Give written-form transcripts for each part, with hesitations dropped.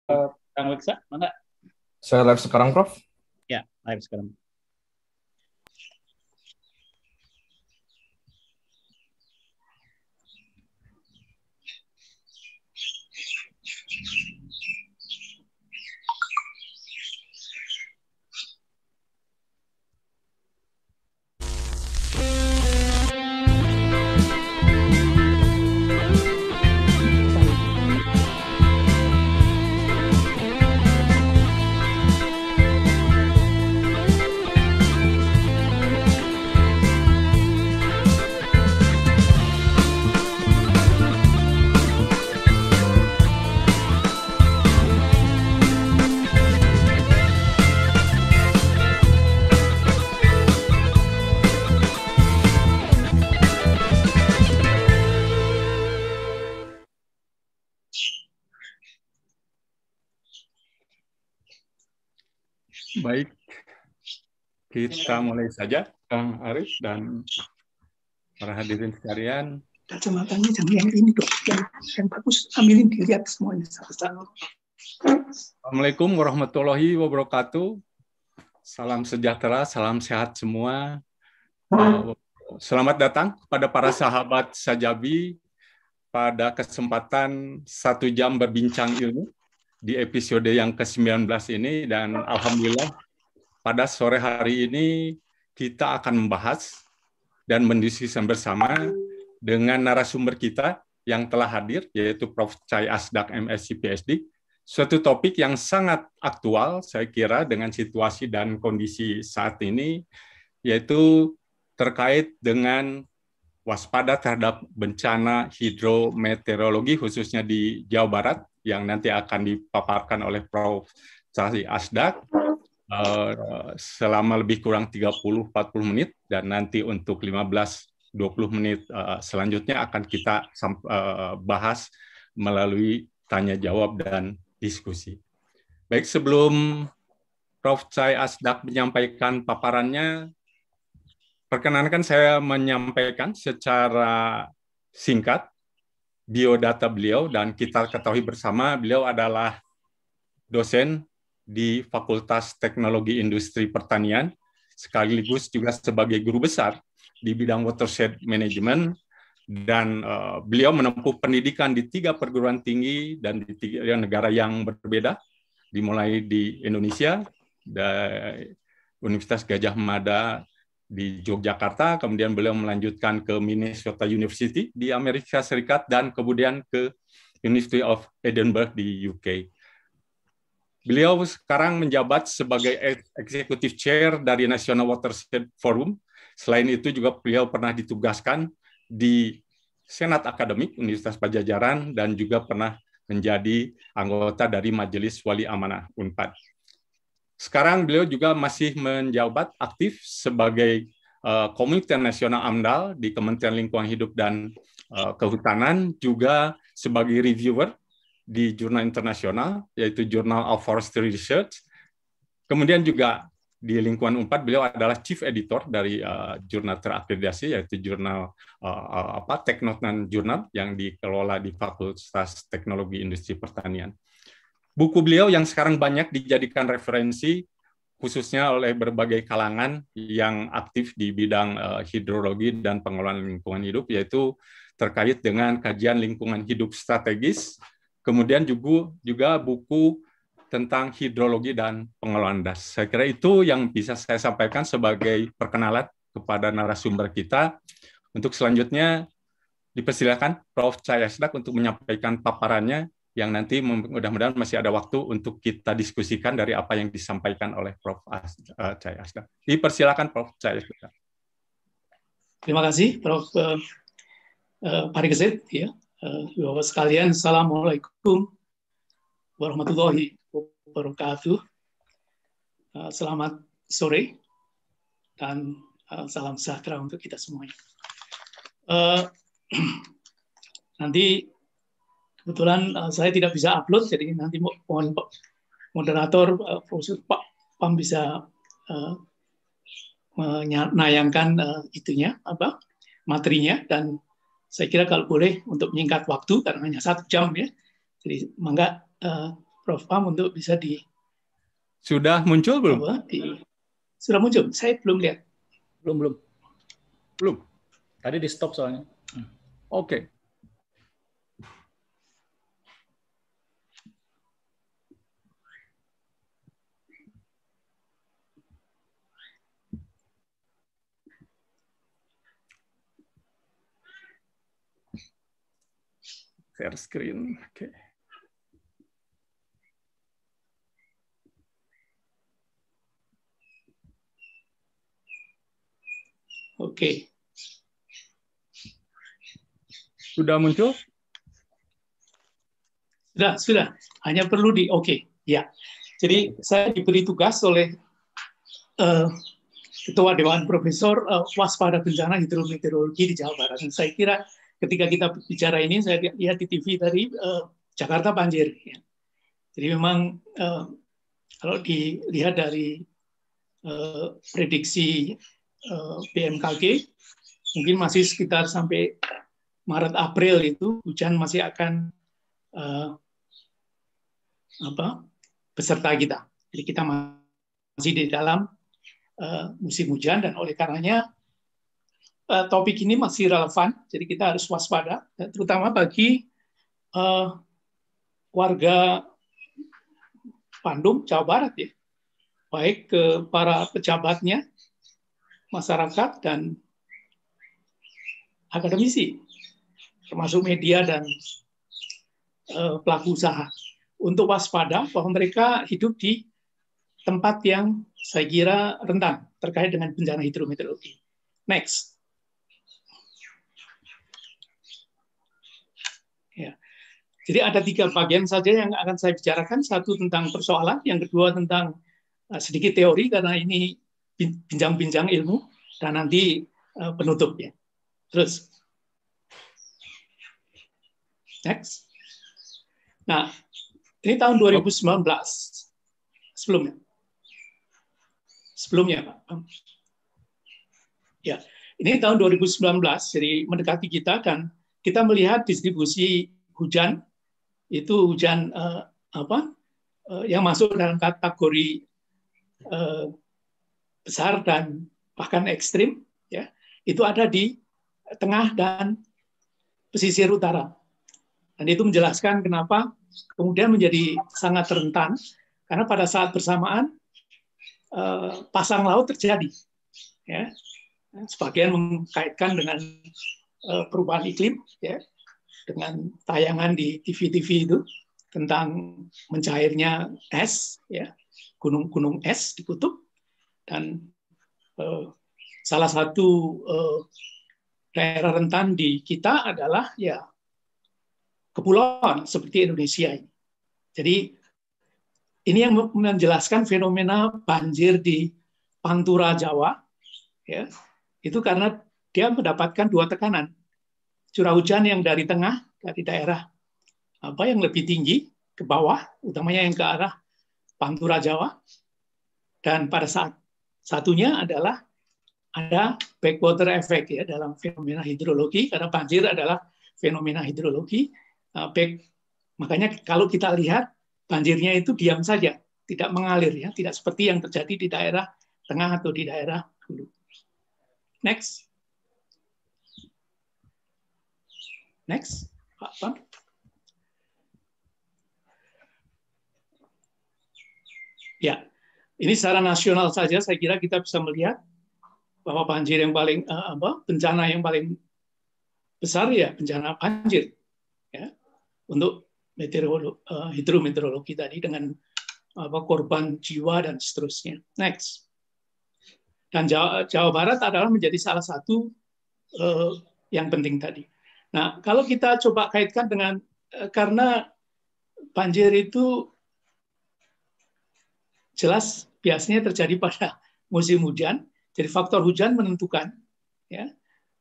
Kang Weksa, mangga. Saya live sekarang, Prof. Ya, live sekarang. Baik, kita mulai saja, Kang Arif dan para hadirin sekalian. Kacamatanya jangan yang ini dong, yang bagus, ambilin dilihat semuanya. Assalamualaikum warahmatullahi wabarakatuh. Salam sejahtera, salam sehat semua. Selamat datang kepada para sahabat Sajabi pada kesempatan 1 jam berbincang ilmu di episode yang ke-19 ini, dan alhamdulillah pada sore hari ini kita akan membahas dan mendiskusikan bersama dengan narasumber kita yang telah hadir, yaitu Prof. Chai Asdak, MSc PhD. Suatu topik yang sangat aktual saya kira dengan situasi dan kondisi saat ini, yaitu terkait dengan waspada terhadap bencana hidrometeorologi khususnya di Jawa Barat yang nanti akan dipaparkan oleh Prof. Chai Asdak selama lebih kurang 30-40 menit, dan nanti untuk 15-20 menit selanjutnya akan kita bahas melalui tanya jawab dan diskusi. Baik, sebelum Prof. Chai Asdak menyampaikan paparannya, perkenankan saya menyampaikan secara singkat biodata beliau, dan kita ketahui bersama beliau adalah dosen di Fakultas Teknologi Industri Pertanian, sekaligus juga sebagai guru besar di bidang watershed management, dan beliau menempuh pendidikan di 3 perguruan tinggi dan di 3 negara yang berbeda, dimulai di Indonesia, dari Universitas Gadjah Mada di Yogyakarta, kemudian beliau melanjutkan ke Minnesota University di Amerika Serikat, dan kemudian ke University of Edinburgh di UK. Beliau sekarang menjabat sebagai Executive Chair dari National Watershed Forum. Selain itu juga beliau pernah ditugaskan di Senat Akademik Universitas Padjadjaran dan juga pernah menjadi anggota dari Majelis Wali Amanah Unpad. Sekarang beliau juga masih menjabat aktif sebagai Komite Nasional AMDAL di Kementerian Lingkungan Hidup dan Kehutanan, juga sebagai reviewer di jurnal internasional, yaitu Journal of Forestry Research. Kemudian juga di lingkungan Unpad, beliau adalah Chief Editor dari jurnal terakreditasi, yaitu jurnal Teknotan Jurnal yang dikelola di Fakultas Teknologi Industri Pertanian. Buku beliau yang sekarang banyak dijadikan referensi, khususnya oleh berbagai kalangan yang aktif di bidang hidrologi dan pengelolaan lingkungan hidup, yaitu terkait dengan kajian lingkungan hidup strategis, kemudian juga buku tentang hidrologi dan pengelolaan das. Saya kira itu yang bisa saya sampaikan sebagai perkenalan kepada narasumber kita. Untuk selanjutnya, dipersilakan Prof. Chai Asdak untuk menyampaikan paparannya, yang nanti mudah-mudahan masih ada waktu untuk kita diskusikan dari apa yang disampaikan oleh Prof. Chai Asdak. Dipersilakan Prof. Chai Asdak. Terima kasih Prof. Parigeset. Ya. Bapak sekalian, Assalamualaikum warahmatullahi wabarakatuh. Selamat sore dan salam sejahtera untuk kita semuanya. Nanti kebetulan saya tidak bisa upload, jadi nanti mohon moderator Profesor Pak Pam bisa menayangkan materinya, dan saya kira kalau boleh untuk menyingkat waktu karena hanya 1 jam ya, jadi mangga Prof. Pam untuk bisa Sudah muncul belum? Sudah muncul. Saya belum lihat. Belum. Belum. Tadi di stop soalnya. Oke. Share screen. Oke. Oke. Sudah muncul? Sudah. Hanya perlu oke. Ya. Jadi saya diberi tugas oleh Ketua Dewan Profesor waspada bencana hidrometeorologi di Jawa Barat. Dan saya kira ketika kita bicara ini, saya lihat di TV tadi Jakarta banjir. Ya. Jadi memang kalau dilihat dari prediksi BMKG, mungkin masih sekitar sampai Maret April itu hujan masih akan beserta kita. Jadi kita masih di dalam musim hujan, dan oleh karenanya topik ini masih relevan. Jadi kita harus waspada, terutama bagi warga Bandung, Jawa Barat ya, baik ke para pejabatnya, masyarakat, dan akademisi, termasuk media dan pelaku usaha, untuk waspada bahwa mereka hidup di tempat yang saya kira rentan terkait dengan bencana hidrometeorologi. Next. Ya. Jadi ada 3 bagian saja yang akan saya bicarakan. Satu tentang persoalan, yang kedua tentang sedikit teori karena ini bincang-bincang ilmu, dan nanti penutupnya. Terus. Next. Nah, ini tahun 2019. Sebelumnya, Pak. Ya, ini tahun 2019, jadi mendekati kita, dan kita melihat distribusi hujan, itu hujan yang masuk dalam kategori besar dan bahkan ekstrim, ya, itu ada di tengah dan pesisir utara. Dan itu menjelaskan kenapa kemudian menjadi sangat rentan, karena pada saat bersamaan pasang laut terjadi, ya. Sebagian mengkaitkan dengan perubahan iklim, ya, dengan tayangan di TV-TV itu tentang mencairnya es, ya, gunung-gunung es di kutub, dan salah satu daerah rentan di kita adalah ya kepulauan seperti Indonesia ini. Jadi ini yang menjelaskan fenomena banjir di Pantura Jawa, ya, itu karena dia mendapatkan 2 tekanan. Curah hujan yang dari tengah, dari daerah yang lebih tinggi ke bawah, utamanya yang ke arah Pantura Jawa, dan pada saat satunya adalah ada backwater effect ya dalam fenomena hidrologi, karena banjir adalah fenomena hidrologi. Makanya kalau kita lihat banjirnya itu diam saja, tidak mengalir ya, tidak seperti yang terjadi di daerah tengah atau di daerah hulu. Next. Pak Pam. Ya, ini secara nasional saja saya kira kita bisa melihat bahwa banjir yang paling bencana yang paling besar ya bencana banjir, ya, untuk hidrometeorologi tadi dengan korban jiwa dan seterusnya. Next. Dan Jawa Barat adalah menjadi salah satu yang penting tadi. Nah, kalau kita coba kaitkan dengan karena banjir itu jelas biasanya terjadi pada musim hujan, jadi faktor hujan menentukan. Ya.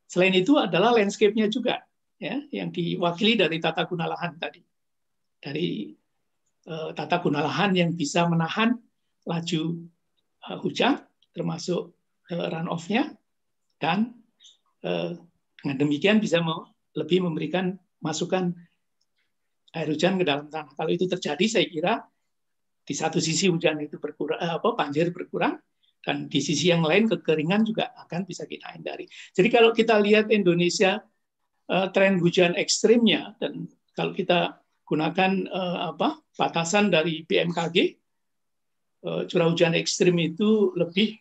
Selain itu adalah landscape-nya juga, ya, yang diwakili dari tata guna lahan tadi, dari tata guna lahan yang bisa menahan laju hujan, termasuk runoff-nya, dan dengan demikian bisa lebih memberikan masukan air hujan ke dalam tanah. Kalau itu terjadi, saya kira di satu sisi hujan itu berkurang, banjir berkurang, dan di sisi yang lain kekeringan juga akan bisa kita hindari. Jadi kalau kita lihat Indonesia, tren hujan ekstrimnya, dan kalau kita gunakan batasan dari BMKG, curah hujan ekstrim itu lebih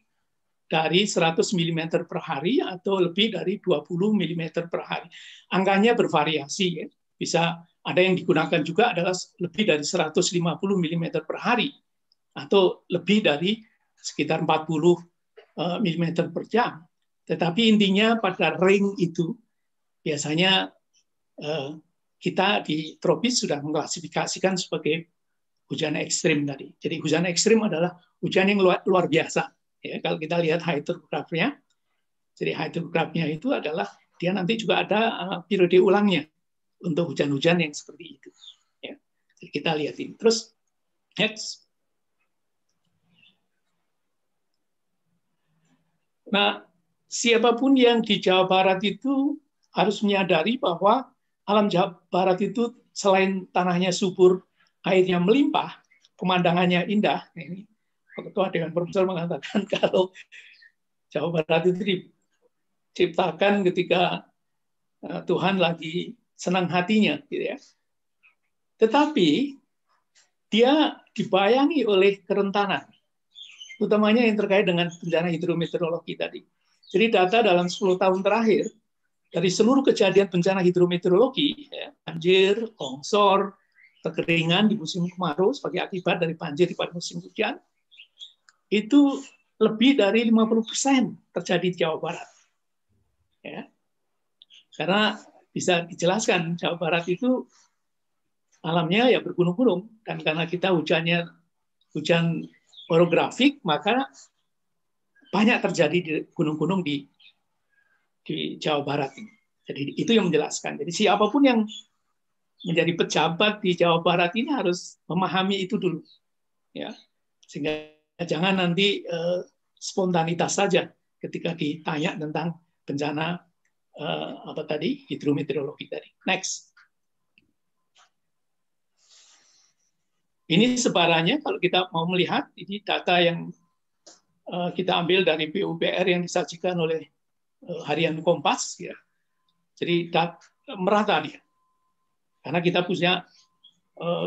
dari 100 mm per hari atau lebih dari 20 mm per hari. Angkanya bervariasi, ya. Bisa ada yang digunakan juga adalah lebih dari 150 mm per hari atau lebih dari sekitar 40 mm per jam. Tetapi intinya pada ring itu biasanya kita di tropis sudah mengklasifikasikan sebagai hujan ekstrim tadi. Jadi hujan ekstrim adalah hujan yang luar biasa. Ya, kalau kita lihat hydrograph-nya, jadi hydrograph-nya itu adalah dia nanti juga ada periode ulangnya untuk hujan-hujan yang seperti itu. Ya, jadi kita lihat ini. Terus next. Nah, siapapun yang di Jawa Barat itu harus menyadari bahwa alam Jawa Barat itu selain tanahnya subur, airnya melimpah, pemandangannya indah. Ini Ketua Dewan Profesor mengatakan kalau Jawa Barat itu diciptakan ketika Tuhan lagi senang hatinya, gitu ya. Tetapi dia dibayangi oleh kerentanan, utamanya yang terkait dengan bencana hidrometeorologi tadi. Jadi data dalam 10 tahun terakhir dari seluruh kejadian bencana hidrometeorologi, ya, banjir, longsor, kekeringan di musim kemarau sebagai akibat dari banjir di pada musim hujan, itu lebih dari 50% terjadi di Jawa Barat. Ya. Karena bisa dijelaskan Jawa Barat itu alamnya ya bergunung-gunung, dan karena kita hujan orografik, maka banyak terjadi di gunung-gunung di Jawa Barat. Jadi itu yang menjelaskan. Jadi siapapun yang menjadi pejabat di Jawa Barat ini harus memahami itu dulu, ya, sehingga jangan nanti spontanitas saja ketika ditanya tentang bencana hidrometeorologi tadi. Next. Ini sebarannya kalau kita mau melihat, ini data yang kita ambil dari PUPR yang disajikan oleh Harian Kompas, ya. Jadi merata dia. Karena kita punya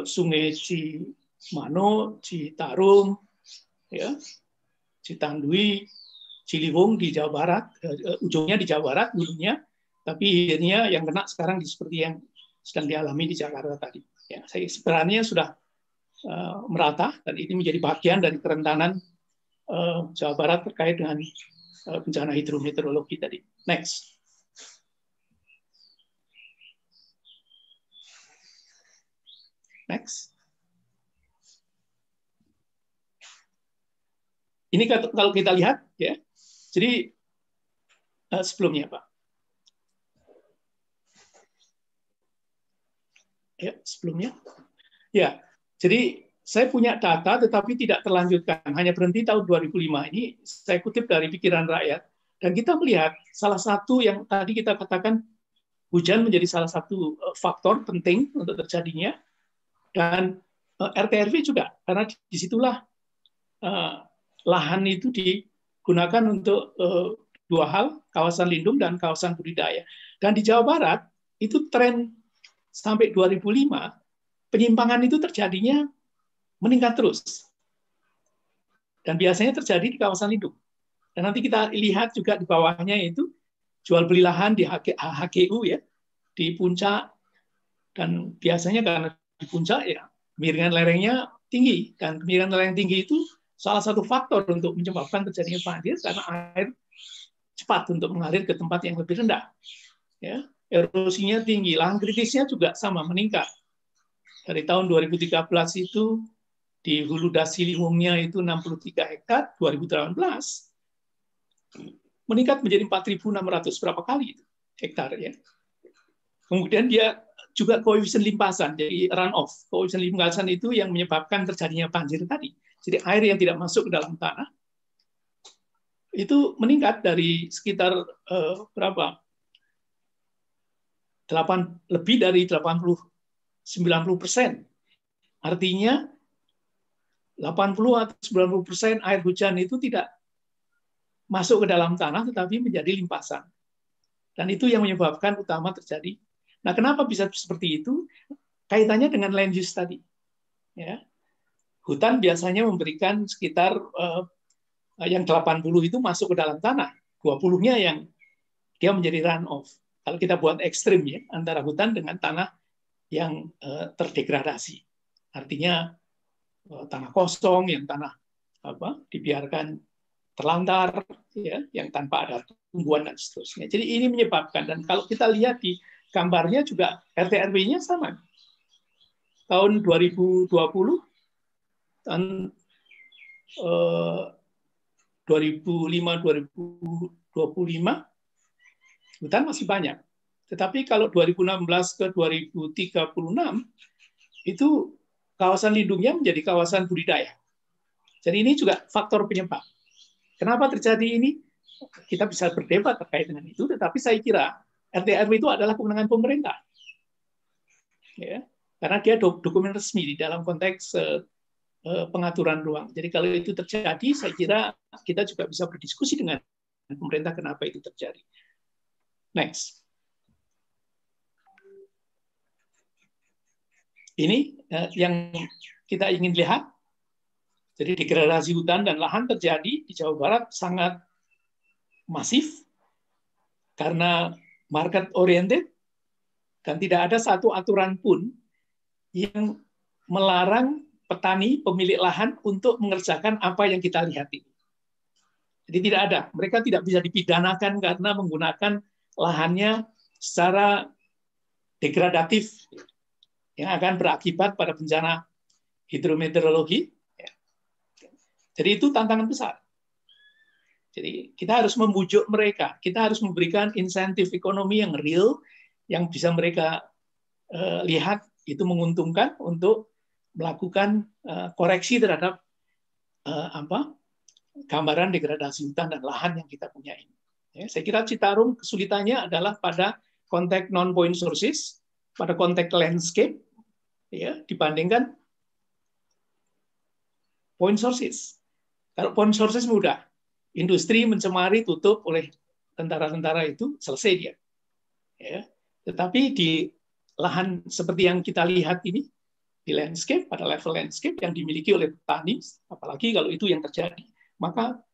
Sungai Cimano, Citarum, ya, Citandui, Ciliwung di Jawa Barat, ujungnya di Jawa Barat, ujungnya, tapi hilirnya yang kena sekarang seperti yang sedang dialami di Jakarta tadi. Ya, sebenarnya sudah merata, dan ini menjadi bagian dari kerentanan Jawa Barat terkait dengan bencana hidrometeorologi tadi. Next. Next. Ini kalau kita lihat, ya. Jadi sebelumnya, Pak. Ya, sebelumnya. Ya, jadi saya punya data tetapi tidak terlanjutkan, hanya berhenti tahun 2005. Ini saya kutip dari Pikiran Rakyat, dan kita melihat salah satu yang tadi kita katakan hujan menjadi salah satu faktor penting untuk terjadinya, dan RT/RW juga, karena disitulah lahan itu digunakan untuk dua hal, kawasan lindung dan kawasan budidaya. Dan di Jawa Barat itu tren sampai 2005 penyimpangan itu terjadinya meningkat terus. Dan biasanya terjadi di kawasan lindung. Dan nanti kita lihat juga di bawahnya itu jual beli lahan di HGU, ya, di puncak, dan biasanya karena di puncak ya kemiringan lerengnya tinggi, dan kemiringan lereng tinggi itu salah satu faktor untuk menyebabkan terjadinya banjir karena air cepat untuk mengalir ke tempat yang lebih rendah. Ya, erosinya tinggi, lahan kritisnya juga sama meningkat. Dari tahun 2013 itu di Hulu Das Ciliwungnya itu 63 hektar, 2018 meningkat menjadi 4.600 berapa kali itu hektar, ya. Kemudian dia juga koefisien limpasan, jadi runoff. Koefisien limpasan itu yang menyebabkan terjadinya banjir tadi. Jadi air yang tidak masuk ke dalam tanah itu meningkat dari sekitar lebih dari 80-90%. Artinya 80 atau 90% air hujan itu tidak masuk ke dalam tanah, tetapi menjadi limpasan. Dan itu yang menyebabkan utama terjadi. Nah, kenapa bisa seperti itu? Kaitannya dengan land use tadi. Ya. Hutan biasanya memberikan sekitar yang 80 itu masuk ke dalam tanah, 20-nya yang dia menjadi runoff. Kalau kita buat ekstrim ya, antara hutan dengan tanah yang terdegradasi. Artinya tanah kosong, yang tanah dibiarkan terlantar, ya, yang tanpa ada tumbuhan dan seterusnya. Jadi ini menyebabkan, dan kalau kita lihat di gambarnya juga RT/RW-nya sama. Tahun 2020, tahun 2005-2025, hutan masih banyak. Tetapi kalau 2016 ke 2036, itu kawasan lindungnya menjadi kawasan budidaya. Jadi ini juga faktor penyebab. Kenapa terjadi ini? Kita bisa berdebat terkait dengan itu, tetapi saya kira RT/RW itu adalah kewenangan pemerintah. Ya, karena dia dokumen resmi di dalam konteks pengaturan ruang. Jadi kalau itu terjadi, saya kira kita juga bisa berdiskusi dengan pemerintah kenapa itu terjadi. Next. Ini yang kita ingin lihat. Jadi degradasi hutan dan lahan terjadi di Jawa Barat sangat masif karena market oriented dan tidak ada satu aturan pun yang melarang petani pemilik lahan untuk mengerjakan apa yang kita lihat ini. Jadi tidak ada. Mereka tidak bisa dipidanakan karena menggunakan lahannya secara degradatif yang akan berakibat pada bencana hidrometeorologi. Jadi itu tantangan besar. Jadi kita harus membujuk mereka, kita harus memberikan insentif ekonomi yang real, yang bisa mereka lihat itu menguntungkan untuk melakukan koreksi terhadap gambaran degradasi hutan dan lahan yang kita punya ini. Ya, saya kira Citarum kesulitannya adalah pada konteks non-point sources, pada konteks landscape, ya, dibandingkan point sources. Kalau point sources mudah, industri mencemari, tutup oleh tentara-tentara itu, selesai dia. Ya. Tetapi di lahan seperti yang kita lihat ini, di landscape, pada level landscape yang dimiliki oleh petani, apalagi kalau itu yang terjadi, maka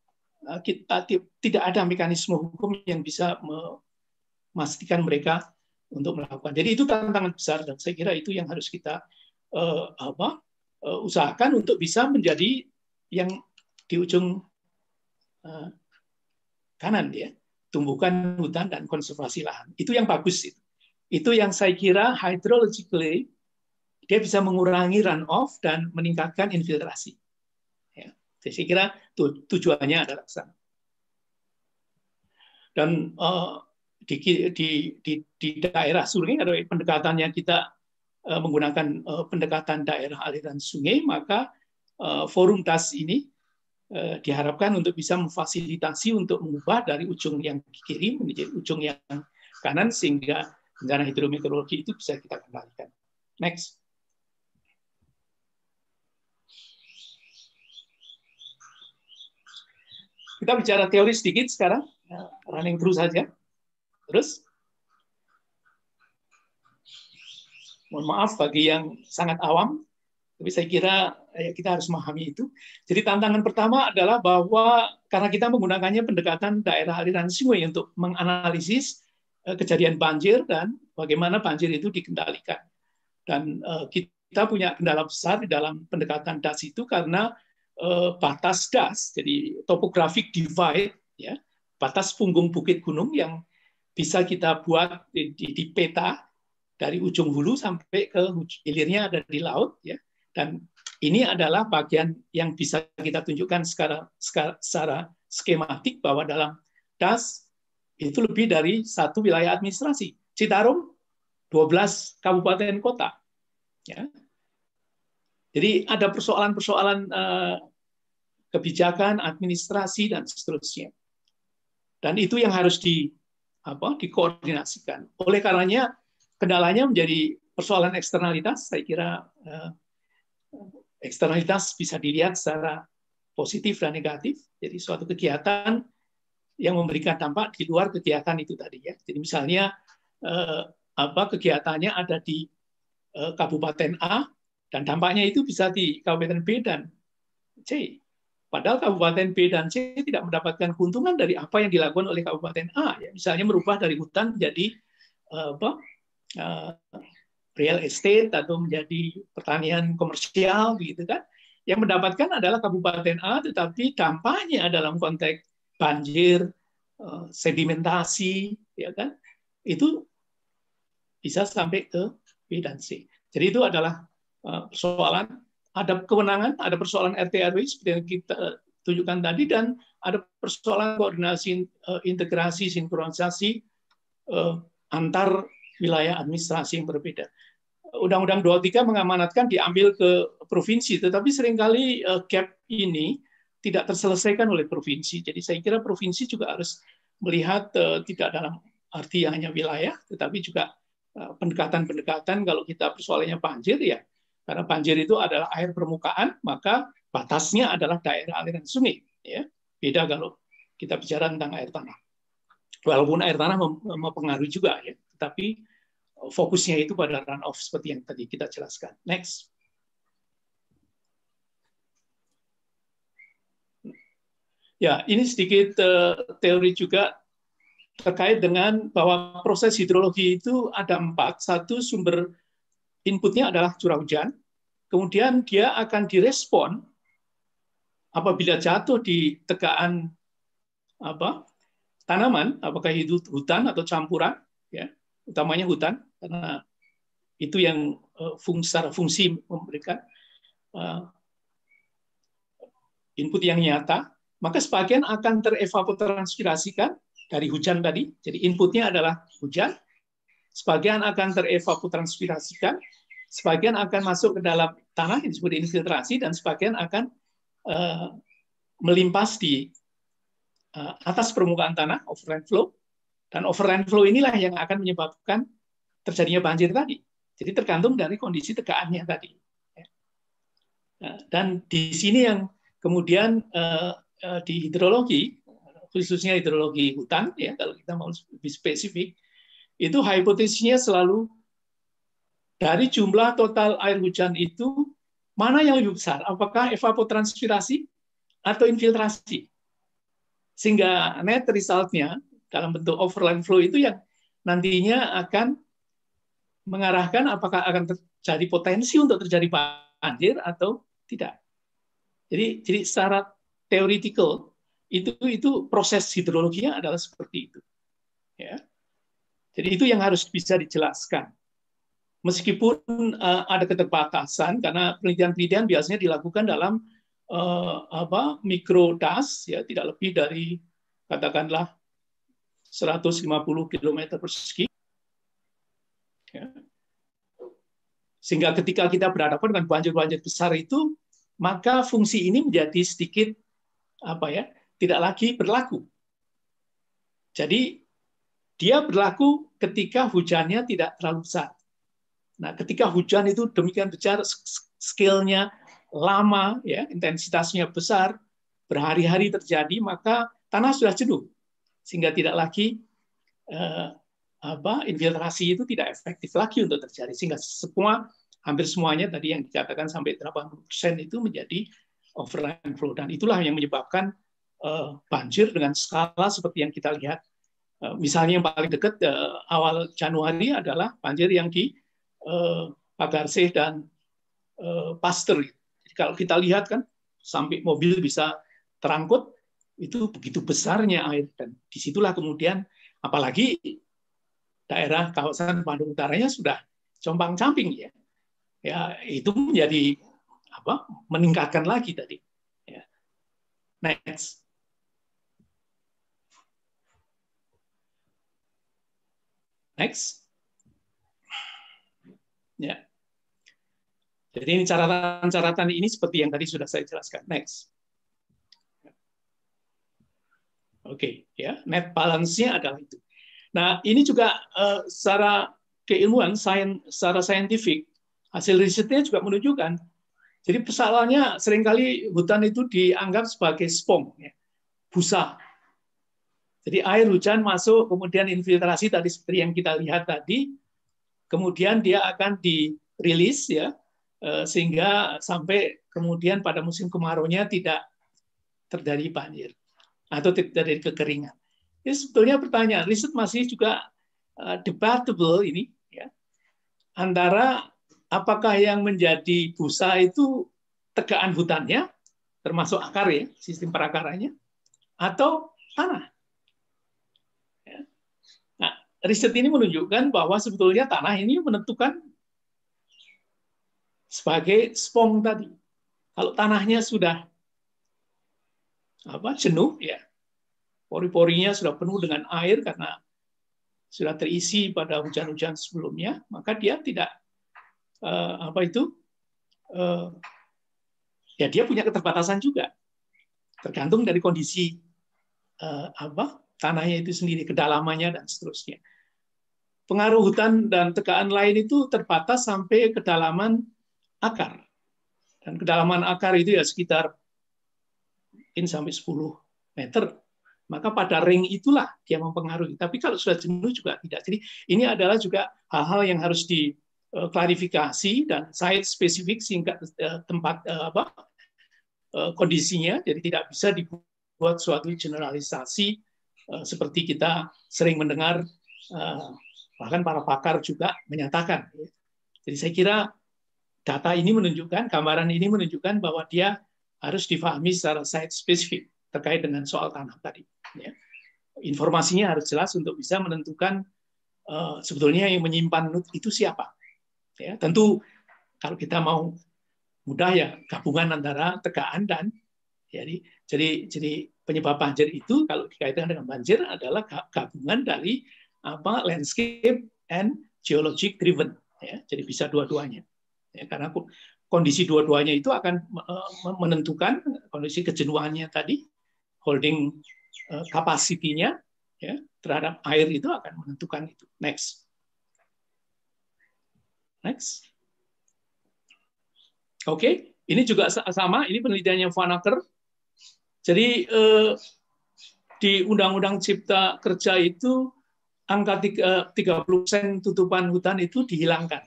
kita tidak ada mekanisme hukum yang bisa memastikan mereka untuk melakukan. Jadi itu tantangan besar, dan saya kira itu yang harus kita usahakan untuk bisa menjadi yang di ujung kanan ya, tumbukan hutan dan konservasi lahan. Itu yang bagus itu. Itu yang saya kira hydrologically dia bisa mengurangi runoff dan meningkatkan infiltrasi. Ya. Jadi saya kira tujuannya adalah sana. Dan di daerah sungai ada pendekatannya kita menggunakan pendekatan daerah aliran sungai, maka forum DAS ini diharapkan untuk bisa memfasilitasi untuk mengubah dari ujung yang kiri menjadi ujung yang kanan sehingga bencana hidrometeorologi itu bisa kita kendalikan. Next. Kita bicara teori sedikit sekarang, running through saja. Terus, mohon maaf bagi yang sangat awam, tapi saya kira kita harus memahami itu. Jadi tantangan pertama adalah bahwa karena kita menggunakannya pendekatan daerah aliran sungai untuk menganalisis kejadian banjir dan bagaimana banjir itu dikendalikan. Dan kita punya kendala besar di dalam pendekatan DAS itu karena batas DAS, jadi topographic divide, ya, batas punggung bukit gunung yang bisa kita buat di peta dari ujung hulu sampai ke hilirnya ada di laut, ya. Dan ini adalah bagian yang bisa kita tunjukkan secara skematik bahwa dalam DAS itu lebih dari satu wilayah administrasi. Citarum 12 kabupaten kota. Ya. Jadi ada persoalan-persoalan kebijakan, administrasi, dan seterusnya. Dan itu yang harus dikoordinasikan. Oleh karenanya, kendalanya menjadi persoalan eksternalitas, saya kira eksternalitas bisa dilihat secara positif dan negatif. Jadi suatu kegiatan yang memberikan dampak di luar kegiatan itu tadi ya. Jadi misalnya kegiatannya ada di Kabupaten A dan dampaknya itu bisa di Kabupaten B dan C. Padahal Kabupaten B dan C tidak mendapatkan keuntungan dari apa yang dilakukan oleh Kabupaten A. Ya. Misalnya merubah dari hutan menjadi real estate atau menjadi pertanian komersial, gitu kan? Yang mendapatkan adalah Kabupaten A, tetapi dampaknya dalam konteks banjir, sedimentasi, ya kan? Itu bisa sampai ke B dan C. Jadi itu adalah persoalan, ada kewenangan, ada persoalan RT/RW seperti yang kita tunjukkan tadi, dan ada persoalan koordinasi, integrasi, sinkronisasi antar wilayah administrasi yang berbeda. Undang-Undang 23 mengamanatkan diambil ke provinsi, tetapi seringkali gap ini tidak terselesaikan oleh provinsi. Jadi saya kira provinsi juga harus melihat tidak dalam arti hanya wilayah, tetapi juga pendekatan-pendekatan. Kalau kita persoalannya banjir, ya karena banjir itu adalah air permukaan, maka batasnya adalah daerah aliran sungai. Ya. Beda kalau kita bicara tentang air tanah. Walaupun air tanah mempengaruhi juga, ya, tetapi fokusnya itu pada runoff seperti yang tadi kita jelaskan. Next. Ya, ini sedikit teori juga terkait dengan bahwa proses hidrologi itu ada 4. Satu, sumber inputnya adalah curah hujan. Kemudian dia akan direspon apabila jatuh di tegaan tanaman, apakah itu hutan atau campuran, ya, utamanya hutan, karena itu yang secara fungsi memberikan input yang nyata, maka sebagian akan terevapotranspirasikan dari hujan tadi. Jadi inputnya adalah hujan, sebagian akan terevapotranspirasikan, sebagian akan masuk ke dalam tanah yang disebut infiltrasi, dan sebagian akan melimpas di atas permukaan tanah, overland flow. Dan overland flow inilah yang akan menyebabkan terjadinya banjir tadi. Jadi tergantung dari kondisi tegaannya tadi. Dan di sini yang kemudian di hidrologi, khususnya hidrologi hutan, ya kalau kita mau lebih spesifik, itu hipotesisnya selalu dari jumlah total air hujan itu mana yang lebih besar, apakah evapotranspirasi atau infiltrasi, sehingga net resultnya dalam bentuk overland flow itu yang nantinya akan mengarahkan apakah akan terjadi potensi untuk terjadi banjir atau tidak. Jadi secara theoretical itu proses hidrologinya adalah seperti itu. Ya. Jadi itu yang harus bisa dijelaskan. Meskipun ada keterbatasan, karena penelitian-penelitian biasanya dilakukan dalam mikrodas, ya tidak lebih dari katakanlah 150 km persegi. Ya. Sehingga ketika kita berhadapan dengan banjir-banjir besar itu, maka fungsi ini menjadi sedikit tidak lagi berlaku. Jadi dia berlaku ketika hujannya tidak terlalu besar. Nah, ketika hujan itu demikian besar, scale-nya lama, ya, intensitasnya besar, berhari-hari terjadi, maka tanah sudah jenuh, sehingga tidak lagi infiltrasi itu tidak efektif lagi untuk terjadi, sehingga hampir semuanya tadi yang dikatakan sampai 80% itu menjadi overland flow, dan itulah yang menyebabkan banjir dengan skala seperti yang kita lihat. Misalnya yang paling dekat awal Januari adalah banjir yang di Pagarsih dan Pasteur. Jadi kalau kita lihat kan sampai mobil bisa terangkut, itu begitu besarnya air, dan disitulah kemudian apalagi daerah kawasan Bandung Utaranya sudah compang-camping, ya. Ya, itu menjadi meningkatkan lagi tadi. Ya. Next. Next. Ya. Jadi ini catatan-catatan ini seperti yang tadi sudah saya jelaskan. Next. Oke, ya, net balance-nya adalah itu. Nah, ini juga secara keilmuan, secara saintifik, hasil risetnya juga menunjukkan. Jadi persoalannya seringkali hutan itu dianggap sebagai spong, ya, busa. Jadi air hujan masuk, kemudian infiltrasi tadi seperti yang kita lihat tadi, kemudian dia akan dirilis, ya, sehingga sampai kemudian pada musim kemaraunya tidak terjadi banjir atau terjadi kekeringan. Ini sebetulnya pertanyaan riset masih juga debatable ini, ya, antara apakah yang menjadi busa itu tegaan hutannya, termasuk akar, ya, sistem perakarannya, atau tanah. Ya. Nah, riset ini menunjukkan bahwa sebetulnya tanah ini menentukan sebagai spong tadi. Kalau tanahnya sudah jenuh, ya, pori-porinya sudah penuh dengan air karena sudah terisi pada hujan-hujan sebelumnya, maka dia tidak ya dia punya keterbatasan juga, tergantung dari kondisi tanahnya itu sendiri, kedalamannya dan seterusnya. Pengaruh hutan dan tegaan lain itu terbatas sampai kedalaman akar, dan kedalaman akar itu ya sekitar mungkin sampai 10 meter. Maka pada ring itulah dia mempengaruhi. Tapi kalau sudah jenuh juga tidak. Jadi ini adalah juga hal-hal yang harus diklarifikasi dan site spesifik sehingga tempat kondisinya. Jadi tidak bisa dibuat suatu generalisasi seperti kita sering mendengar bahkan para pakar juga menyatakan. Jadi saya kira data ini menunjukkan, gambaran ini menunjukkan bahwa dia harus difahami secara site spesifik terkait dengan soal tanah tadi. Ya. Informasinya harus jelas untuk bisa menentukan sebetulnya yang menyimpan itu siapa. Ya, tentu kalau kita mau mudah ya gabungan antara tegaan dan jadi penyebab banjir itu kalau dikaitkan dengan banjir adalah gabungan dari landscape and geologic driven. Ya, jadi bisa dua-duanya. Ya, karena kondisi dua-duanya itu akan menentukan kondisi kejenuhannya tadi, holding kapasitinya, ya, terhadap air itu akan menentukan itu. Next. Oke, ini juga sama. Ini penelitiannya Vanacker. Jadi di Undang-Undang Cipta Kerja itu angka 30% tutupan hutan itu dihilangkan.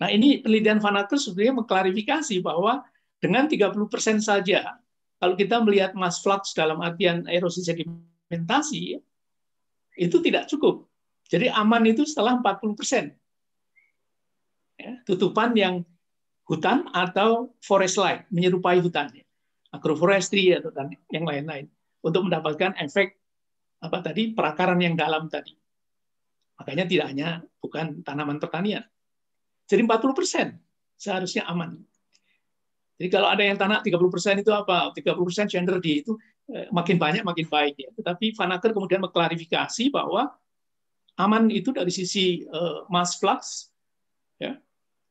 Nah, ini penelitian Vanacker sebenarnya mengklarifikasi bahwa dengan 30% saja, kalau kita melihat mass flux dalam artian erosi sedimentasi, itu tidak cukup. Jadi aman itu setelah 40%. Ya, tutupan yang hutan atau forest-like, menyerupai hutannya. Agroforestry atau yang lain-lain. Untuk mendapatkan efek perakaran yang dalam tadi. Makanya tidak hanya bukan tanaman pertanian. Jadi 40% seharusnya aman. Jadi kalau ada yang tanah 30% itu apa? 30% gender di itu makin banyak makin baik, ya. Tetapi Vanacker kemudian mengklarifikasi bahwa aman itu dari sisi mass flux, ya,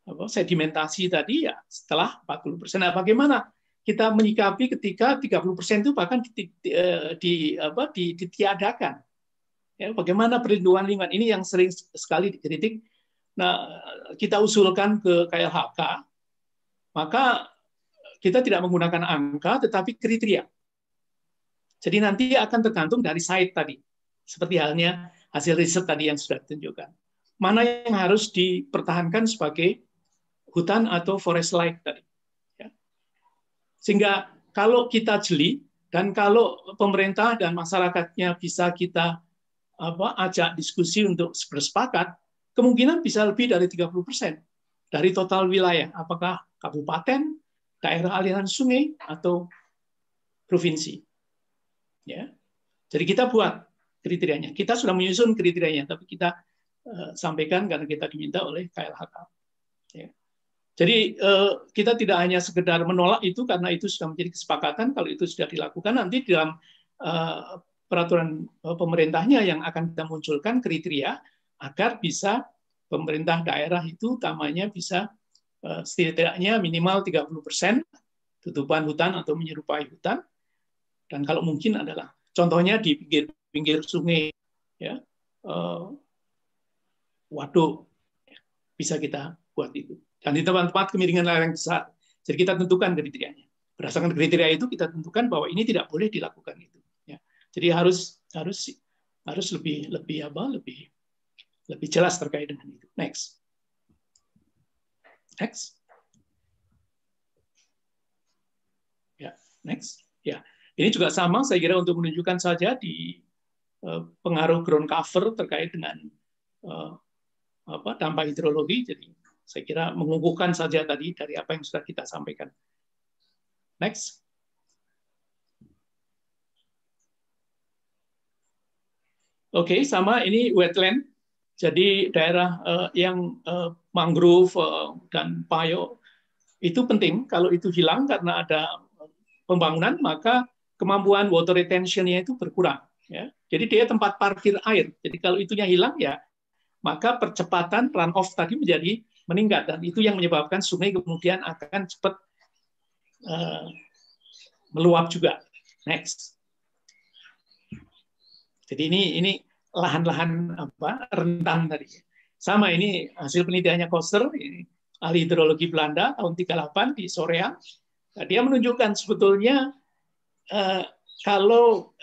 sedimentasi tadi ya setelah 40%. Nah, bagaimana kita menyikapi ketika 30% itu bahkan ditiadakan? Ya, bagaimana perlindungan lingkungan ini yang sering sekali dikritik. Nah, kita usulkan ke KLHK, maka kita tidak menggunakan angka, tetapi kriteria. Jadi nanti akan tergantung dari site tadi, seperti halnya hasil riset tadi yang sudah ditunjukkan. Mana yang harus dipertahankan sebagai hutan atau forest-like tadi. Ya. Sehingga kalau kita jeli, dan kalau pemerintah dan masyarakatnya bisa kita ajak diskusi untuk bersepakat, kemungkinan bisa lebih dari 30% dari total wilayah, apakah kabupaten, daerah aliran sungai, atau provinsi. Ya. Jadi kita buat kriterianya. Kita sudah menyusun kriterianya, tapi kita sampaikan karena kita diminta oleh KLHK. Ya. Jadi kita tidak hanya sekedar menolak itu karena itu sudah menjadi kesepakatan. Kalau itu sudah dilakukan, nanti dalam peraturan pemerintahnya yang akan kita munculkan kriteria agar bisa pemerintah daerah itu utamanya bisa setidaknya minimal 30% tutupan hutan atau menyerupai hutan, dan kalau mungkin adalah contohnya di pinggir sungai, ya, waduk, bisa kita buat itu. Dan di tempat-tempat kemiringan lereng besar Jadi kita tentukan kriterianya. Berdasarkan kriteria itu kita tentukan bahwa ini tidak boleh dilakukan itu. Ya. Jadi harus lebih jelas terkait dengan itu. Next. Ya, next. Ya, ini juga sama. Saya kira untuk menunjukkan saja di pengaruh ground cover terkait dengan dampak hidrologi. Jadi saya kira mengukuhkan saja tadi dari apa yang sudah kita sampaikan. Next. Oke, sama ini wetland. Jadi daerah yang mangrove dan payo itu penting. Kalau itu hilang karena ada pembangunan, maka kemampuan water retention-nya itu berkurang. Ya. Jadi dia tempat parkir air. Jadi kalau itunya hilang, ya maka percepatan runoff tadi menjadi meningkat, dan itu yang menyebabkan sungai kemudian akan cepat meluap juga. Next. Jadi ini lahan-lahan rentan tadi. Sama, ini hasil penelitiannya Koster, ahli hidrologi Belanda tahun 38 di Sorea. Nah, dia menunjukkan sebetulnya kalau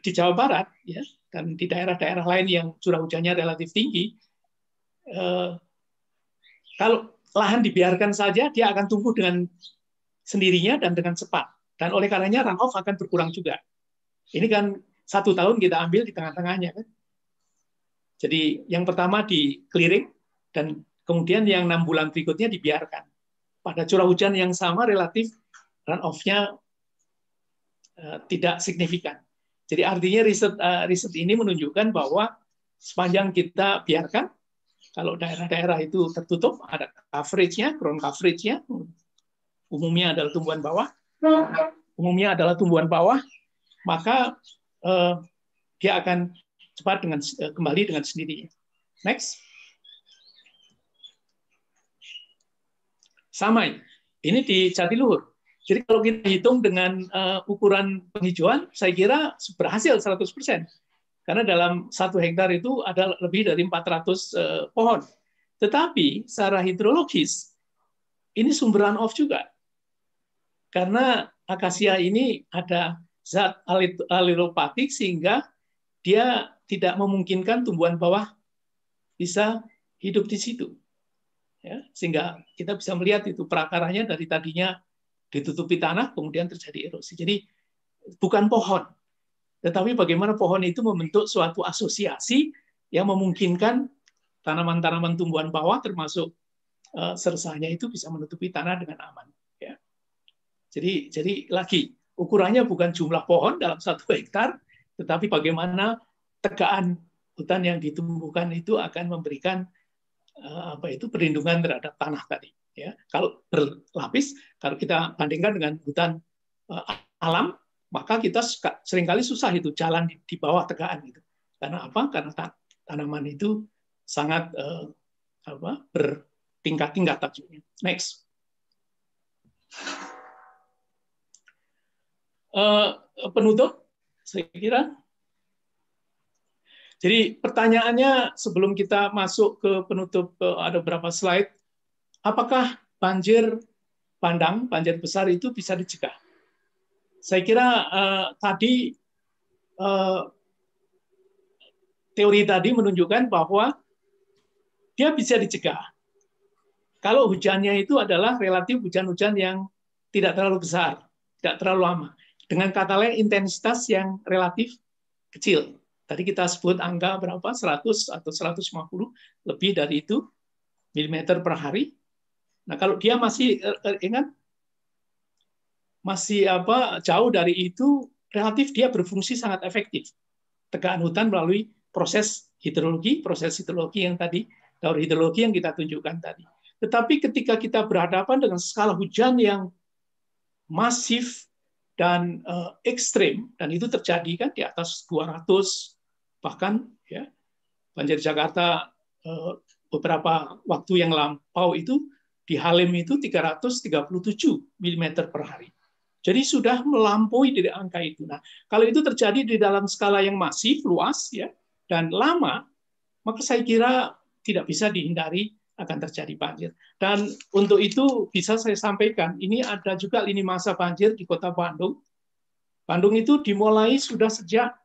di Jawa Barat ya, dan di daerah-daerah lain yang curah hujannya relatif tinggi, kalau lahan dibiarkan saja, dia akan tumbuh dengan sendirinya dan dengan cepat. Dan oleh karenanya runoff akan berkurang juga. Ini kan 1 tahun kita ambil di tengah-tengahnya. Kan? Jadi yang pertama di clearing, dan kemudian yang 6 bulan berikutnya dibiarkan. Pada curah hujan yang sama, relatif runoff-nya tidak signifikan. Jadi artinya riset ini menunjukkan bahwa sepanjang kita biarkan, kalau daerah-daerah itu tertutup, ada coverage-nya, ground coverage-nya, umumnya adalah tumbuhan bawah, maka dia akan cepat kembali dengan sendirinya. Next. Sama, ini di Jatiluhur. Jadi kalau kita hitung dengan ukuran penghijauan, saya kira berhasil 100%. Karena dalam 1 hektar itu ada lebih dari 400 pohon. Tetapi secara hidrologis, ini sumber runoff juga. Karena akasia ini ada zat alilopatik sehingga dia tidak memungkinkan tumbuhan bawah bisa hidup di situ. Ya, sehingga kita bisa melihat itu perakaranya dari tadinya ditutupi tanah, kemudian terjadi erosi. Jadi bukan pohon, tetapi bagaimana pohon itu membentuk suatu asosiasi yang memungkinkan tanaman-tanaman tumbuhan bawah, termasuk sersanya itu bisa menutupi tanah dengan aman. Ya. Jadi lagi, ukurannya bukan jumlah pohon dalam 1 hektar, tetapi bagaimana tegaan hutan yang ditumbuhkan itu akan memberikan perlindungan terhadap tanah tadi. Ya, kalau berlapis, kalau kita bandingkan dengan hutan alam, maka kita seringkali susah itu jalan di bawah tegaan gitu. Karena apa? Karena tanaman itu sangat bertingkat-tingkat takjubnya. Next. Penutup, saya kira. Jadi pertanyaannya sebelum kita masuk ke penutup, ada beberapa slide. Apakah banjir bandang, banjir besar itu bisa dicegah? Saya kira tadi teori tadi menunjukkan bahwa dia bisa dicegah. Kalau hujannya itu adalah relatif hujan-hujan yang tidak terlalu besar, tidak terlalu lama. Dengan kata lain, intensitas yang relatif kecil. Tadi kita sebut angka berapa? 100 atau 150, lebih dari itu, milimeter per hari. Nah, kalau dia masih ingat masih jauh dari itu, relatif dia berfungsi sangat efektif. Tegaan hutan melalui proses hidrologi yang tadi, daur hidrologi yang kita tunjukkan tadi. Tetapi ketika kita berhadapan dengan skala hujan yang masif dan ekstrim, dan itu terjadi kan di atas 200, bahkan ya banjir Jakarta beberapa waktu yang lampau itu di Halim itu 337 mm per hari. Jadi sudah melampaui dari angka itu. Nah, kalau itu terjadi di dalam skala yang masif, luas ya, dan lama, maka saya kira tidak bisa dihindari akan terjadi banjir. Dan untuk itu bisa saya sampaikan, ini ada juga lini masa banjir di Kota Bandung. Bandung itu dimulai sudah sejak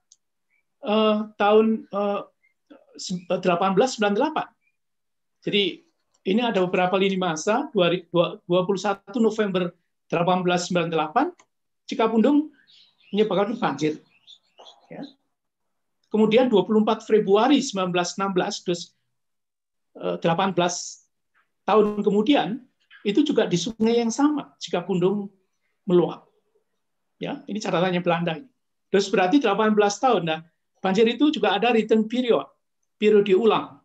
tahun 1898. Jadi ini ada beberapa lini masa. 21 November 1898, Cikapundung menyebabkan banjir. Ya. Kemudian 24 Februari 1916, terus 18 tahun kemudian, itu juga di sungai yang sama, Cikapundung meluap. Ya, ini catatannya Belanda. Terus berarti 18 tahun. Nah, banjir itu juga ada return period, periode ulang.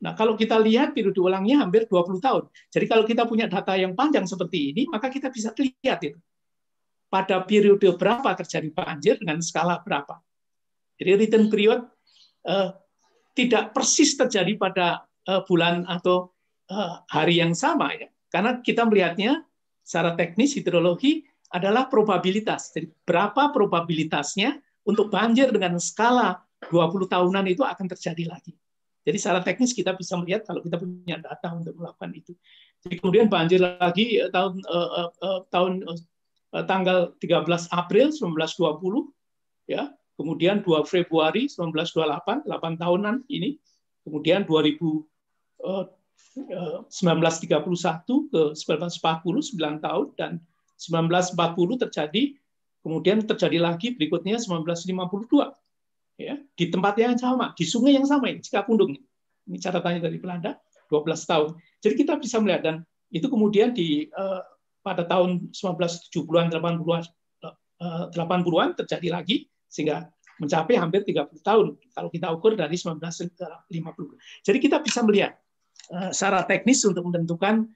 Nah, kalau kita lihat periode ulangnya hampir 20 tahun. Jadi kalau kita punya data yang panjang seperti ini, maka kita bisa lihat itu. Pada periode berapa terjadi banjir dengan skala berapa. Jadi return period tidak persis terjadi pada bulan atau hari yang sama, ya. Karena kita melihatnya secara teknis hidrologi adalah probabilitas. Jadi berapa probabilitasnya untuk banjir dengan skala 20 tahunan itu akan terjadi lagi. Jadi secara teknis kita bisa melihat kalau kita punya data untuk melakukan itu. Jadi kemudian banjir lagi tanggal 13 April 1920, ya. Kemudian 2 Februari 1928, 8 tahunan ini. Kemudian 1931 ke 1940, 9 tahun, dan 1940 terjadi, kemudian terjadi lagi berikutnya 1952. Ya, di tempat yang sama, di sungai yang sama, ini Cikapundung. Ini catatannya dari Belanda, 12 tahun. Jadi kita bisa melihat, dan itu kemudian pada tahun 1970-an, 80-an terjadi lagi, sehingga mencapai hampir 30 tahun kalau kita ukur dari 1950. Jadi kita bisa melihat secara teknis untuk menentukan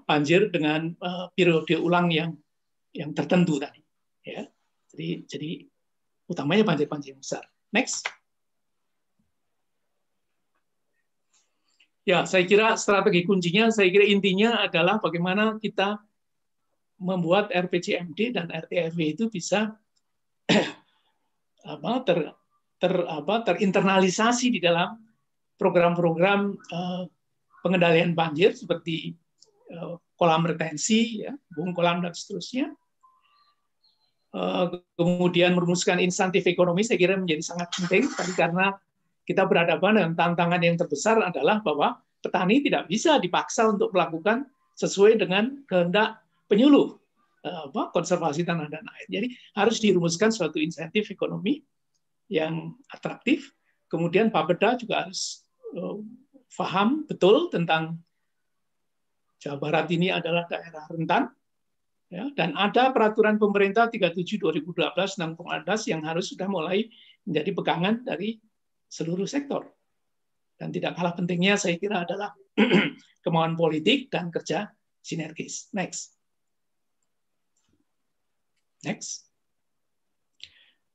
banjir dengan periode ulang yang tertentu tadi. Ya. Jadi utamanya banjir-banjir besar. Next. Ya, saya kira strategi kuncinya, saya kira intinya adalah bagaimana kita membuat RPJMD dan RTFW itu bisa terinternalisasi di dalam program-program pengendalian banjir seperti kolam retensi, ya, bung kolam dan seterusnya. Kemudian merumuskan insentif ekonomi saya kira menjadi sangat penting karena kita berhadapan dengan tantangan yang terbesar adalah bahwa petani tidak bisa dipaksa untuk melakukan sesuai dengan kehendak penyuluh konservasi tanah dan air. Jadi harus dirumuskan suatu insentif ekonomi yang atraktif. Kemudian Bapeda juga harus paham betul tentang Jawa Barat ini adalah daerah rentan. Ya, dan ada peraturan pemerintah 37/2012 tentang pengadas yang harus sudah mulai menjadi pegangan dari seluruh sektor. Dan tidak kalah pentingnya saya kira adalah kemauan politik dan kerja sinergis. Next.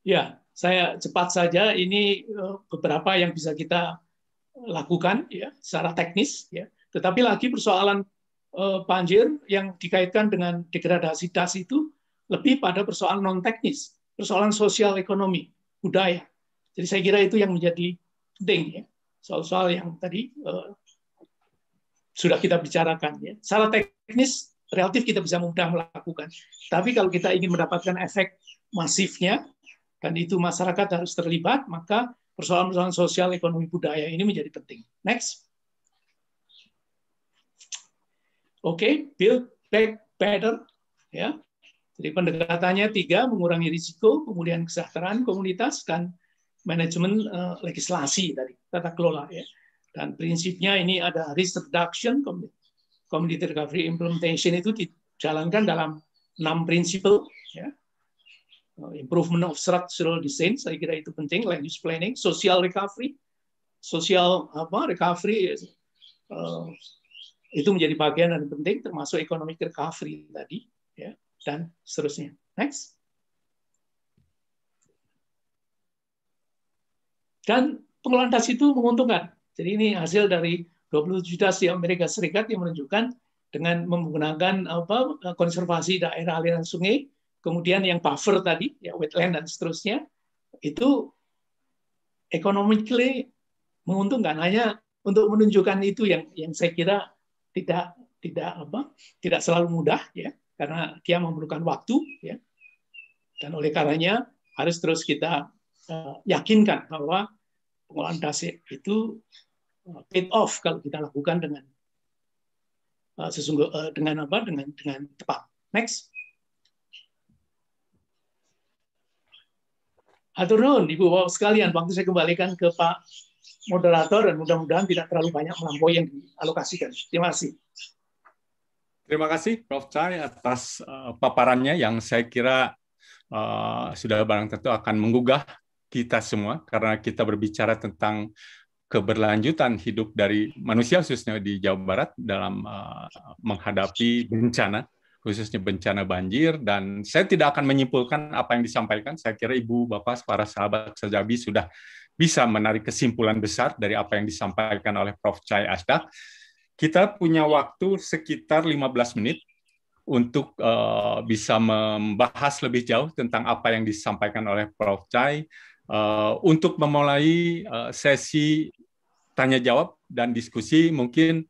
Ya, saya cepat saja. Ini beberapa yang bisa kita lakukan ya secara teknis. Ya. Tetapi lagi persoalan banjir yang dikaitkan dengan degradasi das itu lebih pada persoalan non teknis, persoalan sosial ekonomi, budaya. Jadi saya kira itu yang menjadi penting ya, soal-soal yang tadi sudah kita bicarakan ya. Secara teknis relatif kita bisa mudah melakukan, tapi kalau kita ingin mendapatkan efek masifnya dan itu masyarakat harus terlibat, maka persoalan-persoalan sosial ekonomi budaya ini menjadi penting. Next. Oke, build back better, ya. Jadi pendekatannya 3, mengurangi risiko, kemudian kesejahteraan komunitas dan manajemen legislasi dari tata kelola, ya. Dan prinsipnya ini ada risk reduction, community recovery implementation itu dijalankan dalam 6 prinsip, ya. Improvement of structural design, saya kira itu penting, land use planning, social recovery, recovery. Itu menjadi bagian yang penting, termasuk economic recovery tadi, ya, dan seterusnya. Next. Dan pengelolaan das itu menguntungkan. Jadi ini hasil dari 27 das di Amerika Serikat yang menunjukkan dengan menggunakan konservasi daerah aliran sungai, kemudian yang buffer tadi, ya, wetland dan seterusnya, itu economically menguntungkan. Hanya untuk menunjukkan itu yang saya kira tidak selalu mudah ya, karena dia memerlukan waktu ya. Dan oleh karenanya harus terus kita yakinkan bahwa pengolahan data itu paid off kalau kita lakukan dengan dengan tepat. Next. Hatur nuhun, Ibu Bapak sekalian, waktu saya kembalikan ke Pak moderator dan mudah-mudahan tidak terlalu banyak melampaui yang dialokasikan. Terima kasih. Terima kasih Prof. Chai atas paparannya yang saya kira sudah barang tentu akan menggugah kita semua karena kita berbicara tentang keberlanjutan hidup dari manusia khususnya di Jawa Barat dalam menghadapi bencana, khususnya bencana banjir, dan saya tidak akan menyimpulkan apa yang disampaikan. Saya kira Ibu, Bapak, para sahabat Sajabi sudah bisa menarik kesimpulan besar dari apa yang disampaikan oleh Prof. Chai Asdak. Kita punya waktu sekitar 15 menit untuk bisa membahas lebih jauh tentang apa yang disampaikan oleh Prof. Chai, untuk memulai sesi tanya-jawab dan diskusi. Mungkin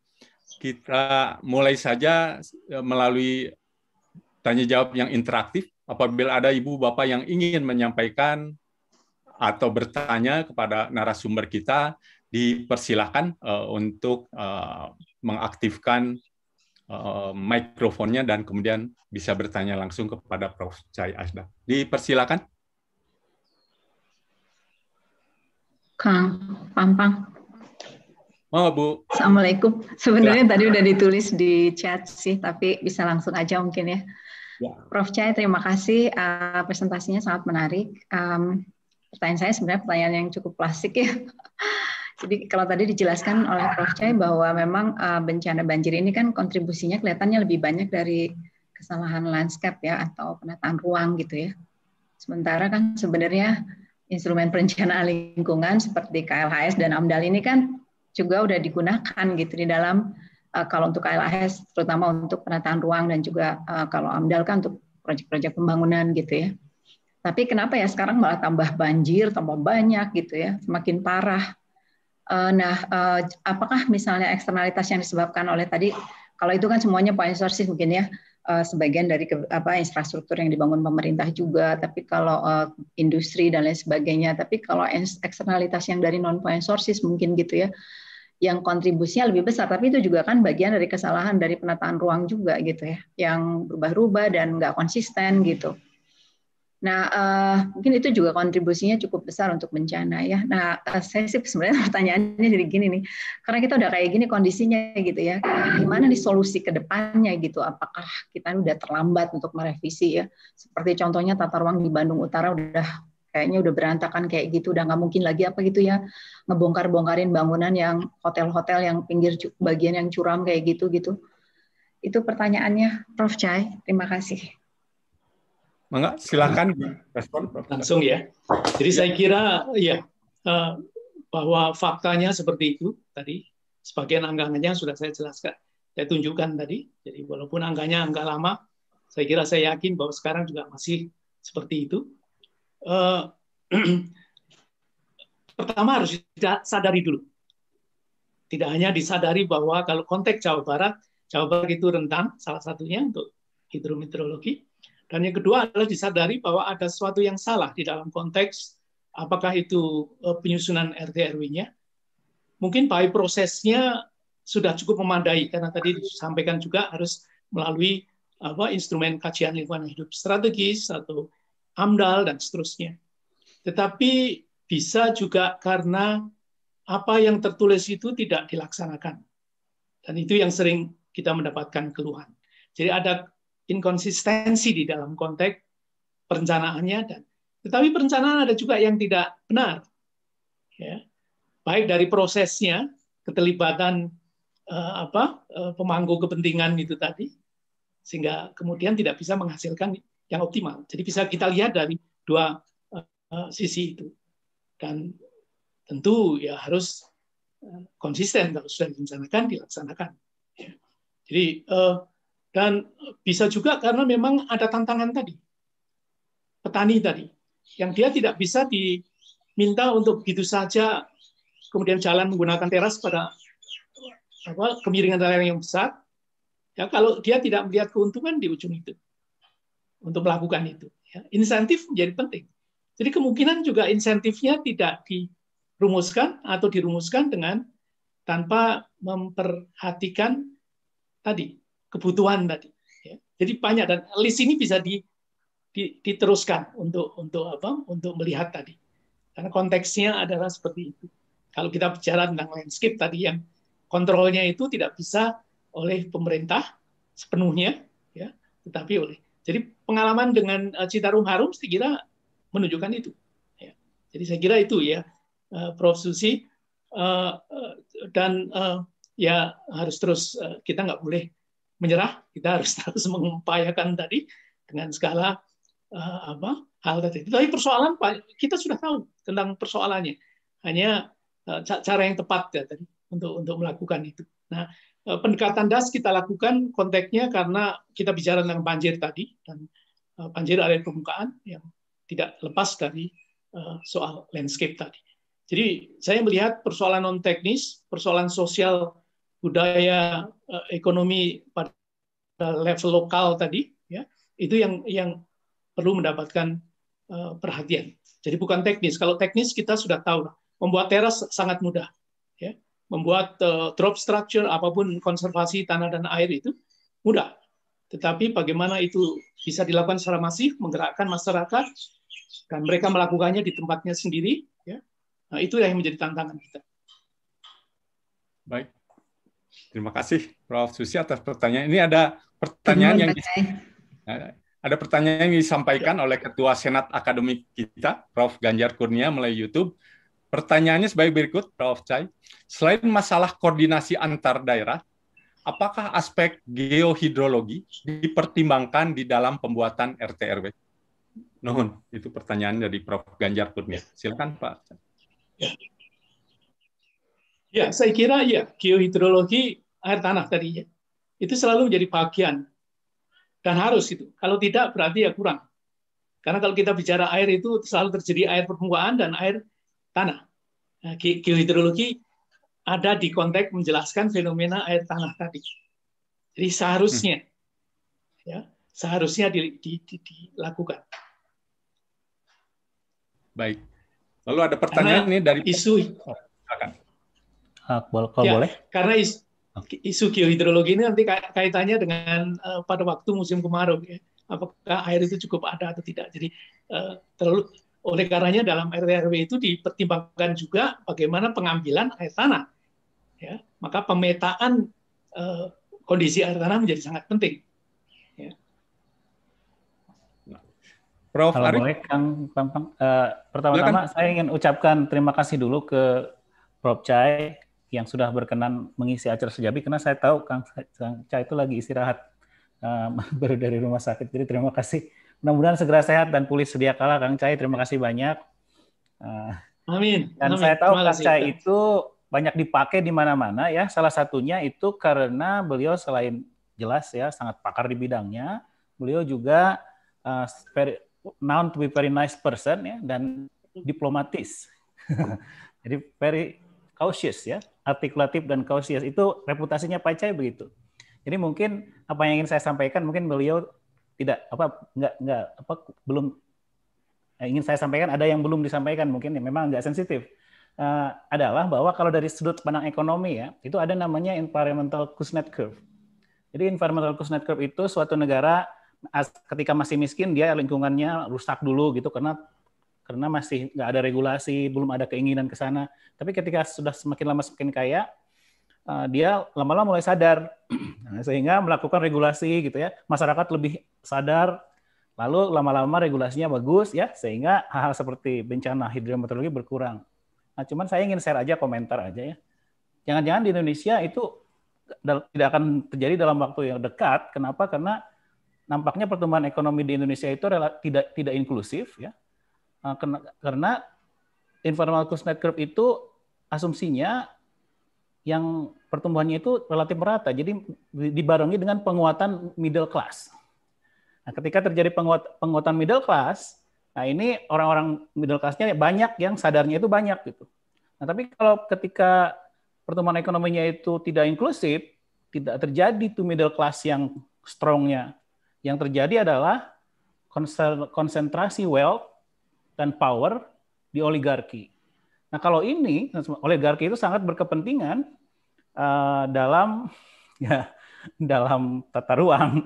kita mulai saja melalui tanya-jawab yang interaktif. Apabila ada Ibu Bapak yang ingin menyampaikan atau bertanya kepada narasumber kita, dipersilahkan untuk mengaktifkan mikrofonnya dan kemudian bisa bertanya langsung kepada Prof. Chai Asdak. Dipersilakan. Kang Pampang. Oh, Bu. Assalamualaikum. Sebenarnya tadi udah ditulis di chat sih, tapi bisa langsung aja mungkin ya. Prof. Chai, terima kasih. Presentasinya sangat menarik. Pertanyaan saya sebenarnya pertanyaan yang cukup klasik ya. Jadi kalau tadi dijelaskan oleh Prof. Chai bahwa memang bencana banjir ini kan kontribusinya kelihatannya lebih banyak dari kesalahan landscape ya atau penataan ruang gitu ya. Sementara kan sebenarnya instrumen perencanaan lingkungan seperti KLHS dan AMDAL ini kan juga udah digunakan gitu di dalam kalau untuk KLHS terutama untuk penataan ruang dan juga kalau AMDAL kan untuk proyek-proyek pembangunan gitu ya. Tapi kenapa ya sekarang malah tambah banjir, tambah banyak gitu ya, semakin parah. Apakah misalnya eksternalitas yang disebabkan oleh tadi, kalau itu kan semuanya point sources mungkin ya, sebagian dari infrastruktur yang dibangun pemerintah juga, tapi kalau industri dan lain sebagainya, tapi kalau eksternalitas yang dari non point sources mungkin gitu ya, yang kontribusinya lebih besar, tapi itu juga kan bagian dari kesalahan dari penataan ruang juga gitu ya, yang berubah-ubah dan nggak konsisten gitu. Nah, mungkin itu juga kontribusinya cukup besar untuk bencana ya. Nah, saya sih sebenarnya pertanyaannya jadi gini nih, karena kita udah kayak gini kondisinya gitu ya, gimana nih solusi ke depannya gitu? Apakah kita udah terlambat untuk merevisi ya? Seperti contohnya tata ruang di Bandung Utara kayaknya udah berantakan kayak gitu, udah nggak mungkin lagi gitu ya, ngebongkar-bongkarin bangunan yang hotel-hotel yang pinggir bagian yang curam kayak gitu. Itu pertanyaannya, Prof. Chai. Terima kasih. Mangga, silakan respon. Langsung ya. Jadi saya kira ya bahwa faktanya seperti itu tadi. Sebagian angka-angkanya sudah saya jelaskan, saya tunjukkan tadi. Jadi walaupun angkanya angka lama, saya kira saya yakin bahwa sekarang juga masih seperti itu. Pertama harus sadari dulu. Tidak hanya disadari bahwa kalau konteks Jawa Barat itu rentan, salah satunya untuk hidrometeorologi. Dan yang kedua adalah disadari bahwa ada sesuatu yang salah di dalam konteks apakah itu penyusunan RT/RW-nya. Mungkin by prosesnya sudah cukup memadai karena tadi disampaikan juga harus melalui instrumen kajian lingkungan hidup strategis atau AMDAL dan seterusnya. Tetapi bisa juga karena apa yang tertulis itu tidak dilaksanakan. Dan itu yang sering kita mendapatkan keluhan. Jadi ada inkonsistensi di dalam konteks perencanaannya, tetapi perencanaan ada juga yang tidak benar, ya. Baik dari prosesnya, keterlibatan pemangku kepentingan itu tadi, sehingga kemudian tidak bisa menghasilkan yang optimal. Jadi bisa kita lihat dari dua sisi itu, dan tentu ya harus konsisten kalau sudah direncanakan dilaksanakan. Ya. Jadi dan bisa juga karena memang ada tantangan tadi. Petani tadi. Yang dia tidak bisa diminta untuk begitu saja kemudian jalan menggunakan teras pada kemiringan lereng yang besar, ya kalau dia tidak melihat keuntungan di ujung itu untuk melakukan itu, ya, insentif menjadi penting. Jadi kemungkinan juga insentifnya tidak dirumuskan atau dirumuskan dengan tanpa memperhatikan tadi kebutuhan tadi. Ya. Jadi banyak, dan list ini bisa diteruskan untuk melihat tadi, karena konteksnya adalah seperti itu. Kalau kita bicara tentang landscape tadi yang kontrolnya itu tidak bisa oleh pemerintah sepenuhnya, ya, tetapi oleh. Jadi pengalaman dengan Citarum Harum saya kira menunjukkan itu. Ya. Jadi saya kira itu ya, Prof. Susi, dan ya harus terus, kita nggak boleh menyerah, kita harus terus mengupayakan tadi dengan skala hal tadi. Tapi persoalan kita sudah tahu tentang persoalannya, hanya cara yang tepat ya tadi untuk melakukan itu. Nah, pendekatan DAS kita lakukan konteksnya karena kita bicara tentang banjir tadi, dan banjir area permukaan yang tidak lepas dari soal landscape tadi. Jadi saya melihat persoalan non teknis, persoalan sosial, budaya, ekonomi pada level lokal tadi, ya, itu yang perlu mendapatkan perhatian. Jadi bukan teknis. Kalau teknis kita sudah tahu, membuat teras sangat mudah, ya. Membuat drop structure, apapun konservasi tanah dan air itu mudah. Tetapi bagaimana itu bisa dilakukan secara masif, menggerakkan masyarakat, dan mereka melakukannya di tempatnya sendiri, ya. Nah, itu yang menjadi tantangan kita. Baik. Terima kasih Prof. Susi atas pertanyaan. Ini ada pertanyaan yang disampaikan oleh Ketua Senat Akademik kita, Prof. Ganjar Kurnia, melalui YouTube. Pertanyaannya sebagai berikut, Prof. Chai. Selain masalah koordinasi antar daerah, apakah aspek geohidrologi dipertimbangkan di dalam pembuatan RT/RW? Nuhun, itu pertanyaan dari Prof. Ganjar Kurnia. Silakan, Pak. Ya, saya kira ya, geohidrologi air tanah tadinya itu selalu menjadi bagian, dan harus itu. Kalau tidak berarti ya kurang. Karena kalau kita bicara air itu selalu terjadi air permukaan dan air tanah. Nah, geohidrologi ada di konteks menjelaskan fenomena air tanah tadi. Jadi seharusnya dilakukan. Baik. Lalu ada pertanyaan ini dari isu. Boleh. Karena isu geohidrologi ini nanti kaitannya dengan pada waktu musim kemarau, ya. Apakah air itu cukup ada atau tidak. Jadi oleh karenanya dalam RT/RW itu dipertimbangkan juga bagaimana pengambilan air tanah. Ya, maka pemetaan kondisi air tanah menjadi sangat penting. Ya. Prof. Kalau Arif, boleh, Kang Pampang, pertama-tama saya ingin ucapkan terima kasih dulu ke Prof. Chai yang sudah berkenan mengisi acara Sejabi, karena saya tahu Kang Chai itu lagi istirahat baru dari rumah sakit. Jadi terima kasih. Mudah-mudahan segera sehat dan pulih sedia kala, Kang Chai. Terima kasih banyak. Amin. Dan saya tahu Kang Chai itu banyak dipakai di mana-mana, ya. Salah satunya itu karena beliau selain jelas ya sangat pakar di bidangnya, beliau juga known to be very nice person, ya, dan diplomatis. Jadi very cautious, ya, artikulatif dan cautious. Itu reputasinya Pak Chai begitu. Jadi mungkin apa yang ingin saya sampaikan, mungkin beliau belum ingin saya sampaikan, ada yang belum disampaikan, mungkin memang agak sensitif. Adalah bahwa kalau dari sudut pandang ekonomi, ya, itu ada namanya environmental Kuznets curve. Jadi environmental Kuznets curve itu suatu negara ketika masih miskin, dia lingkungannya rusak dulu gitu karena masih nggak ada regulasi, belum ada keinginan ke sana. Tapi ketika sudah semakin lama semakin kaya, dia lama-lama mulai sadar, sehingga melakukan regulasi gitu, ya. Masyarakat lebih sadar, lalu lama-lama regulasinya bagus, ya, sehingga hal-hal seperti bencana hidrometeorologi berkurang. Nah, cuman saya ingin share aja, komentar aja, ya. Jangan-jangan di Indonesia itu tidak akan terjadi dalam waktu yang dekat. Kenapa? Karena nampaknya pertumbuhan ekonomi di Indonesia itu tidak inklusif, ya. Karena environmental Kuznets curve itu asumsinya yang pertumbuhannya itu relatif merata, jadi dibarengi dengan penguatan middle class. Nah, ketika terjadi penguatan middle class, nah ini orang-orang middle class-nya banyak yang sadarnya itu banyak gitu. Nah, tapi kalau ketika pertumbuhan ekonominya itu tidak inklusif, tidak terjadi tuh middle class yang strongnya. Yang terjadi adalah konsentrasi wealth dan power di oligarki. Nah, kalau ini oligarki itu sangat berkepentingan dalam tata ruang.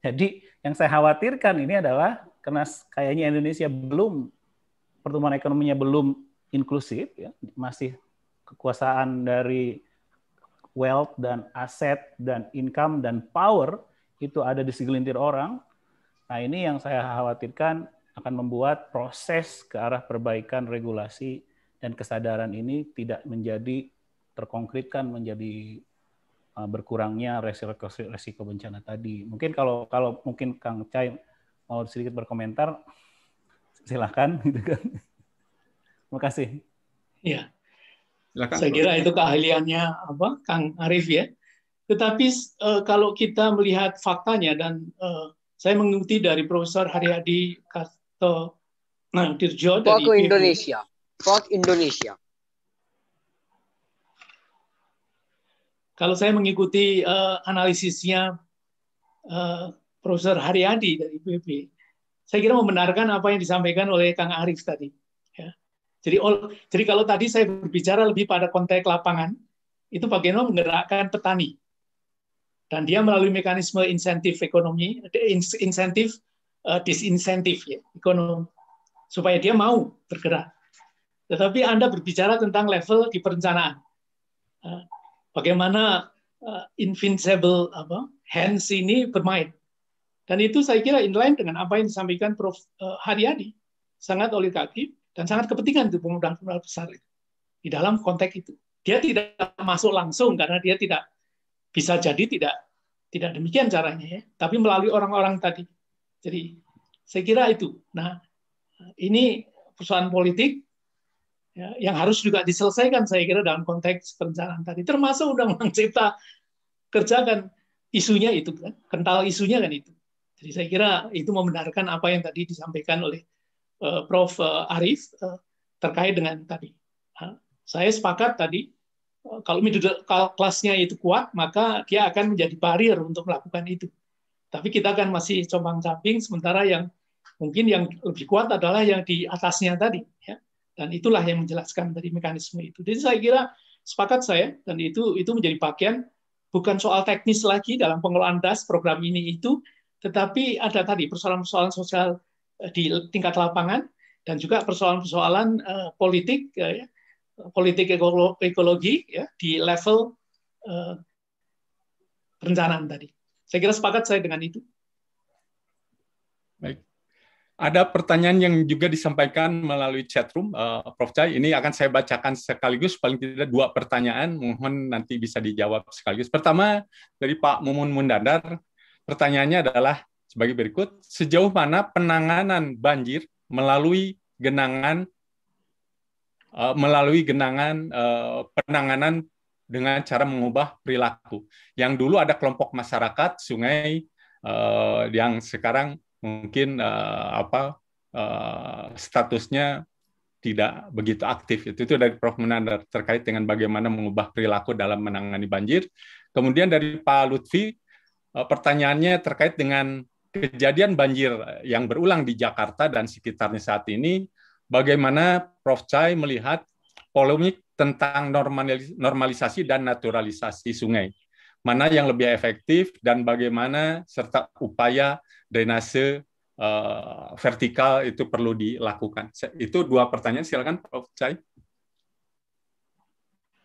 Jadi yang saya khawatirkan ini adalah karena kayaknya Indonesia pertumbuhan ekonominya belum inklusif, ya, masih kekuasaan dari wealth dan aset dan income dan power itu ada di segelintir orang. Nah, ini yang saya khawatirkan akan membuat proses ke arah perbaikan regulasi dan kesadaran ini tidak menjadi terkonkretkan menjadi berkurangnya resiko bencana tadi. Mungkin kalau mungkin Kang Cai mau sedikit berkomentar, silakan. Terima kasih. Ya, Silakan. saya kira itu keahliannya Kang Arief ya. Tetapi kalau kita melihat faktanya dan saya mengikuti dari Profesor Haryadi Kartodirjo dari Indonesia. Indonesia. Kalau saya mengikuti analisisnya Profesor Haryadi dari IPB, saya kira membenarkan apa yang disampaikan oleh Kang Arief tadi. Ya. Jadi kalau tadi saya berbicara lebih pada konteks lapangan, itu bagaimana menggerakkan petani. Dan dia melalui mekanisme insentif ekonomi, insentif, disinsentif ya, ekonomi, supaya dia mau bergerak. Tetapi Anda berbicara tentang level di perencanaan. Bagaimana invincible hands ini bermain. Dan itu saya kira inline dengan apa yang disampaikan Prof. Haryadi. Sangat oligarki dan sangat kepentingan itu pemodal-pemodal besar itu. Di dalam konteks itu. Dia tidak masuk langsung karena dia tidak bisa jadi tidak demikian caranya ya. Tapi melalui orang-orang tadi. Jadi saya kira itu. Nah, ini persoalan politik ya, yang harus juga diselesaikan saya kira dalam konteks perencanaan tadi. Termasuk Undang-Undang Cipta Kerja kan isunya itu kan, kental isunya kan itu. Jadi saya kira itu membenarkan apa yang tadi disampaikan oleh Prof. Arief terkait dengan tadi. Saya sepakat tadi, kalau middle class-nya itu kuat, maka dia akan menjadi barrier untuk melakukan itu. Tapi kita kan masih compang-camping, sementara yang mungkin yang lebih kuat adalah yang di atasnya tadi. Ya. Dan itulah yang menjelaskan dari mekanisme itu. Jadi saya kira sepakat saya, dan itu menjadi bagian, bukan soal teknis lagi dalam pengelolaan DAS program ini itu, tetapi ada tadi persoalan-persoalan sosial di tingkat lapangan, dan juga persoalan-persoalan politik, politik ekologi ya, di level perencanaan tadi. Saya kira sepakat saya dengan itu. Baik. Ada pertanyaan yang juga disampaikan melalui chatroom, Prof. Cai. Ini akan saya bacakan sekaligus, paling tidak 2 pertanyaan, mohon nanti bisa dijawab sekaligus. Pertama, dari Pak Mumun Mundandar, pertanyaannya adalah sebagai berikut, sejauh mana penanganan banjir melalui genangan penanganan dengan cara mengubah perilaku. Yang dulu ada kelompok masyarakat sungai yang sekarang mungkin statusnya tidak begitu aktif. Itu dari Prof. Munandar terkait dengan bagaimana mengubah perilaku dalam menangani banjir. Kemudian dari Pak Lutfi, pertanyaannya terkait dengan kejadian banjir yang berulang di Jakarta dan sekitarnya saat ini, bagaimana Prof. Cai melihat polemik tentang normalisasi dan naturalisasi sungai? Mana yang lebih efektif dan bagaimana serta upaya drainase vertikal itu perlu dilakukan? Itu 2 pertanyaan, silakan Prof. Cai.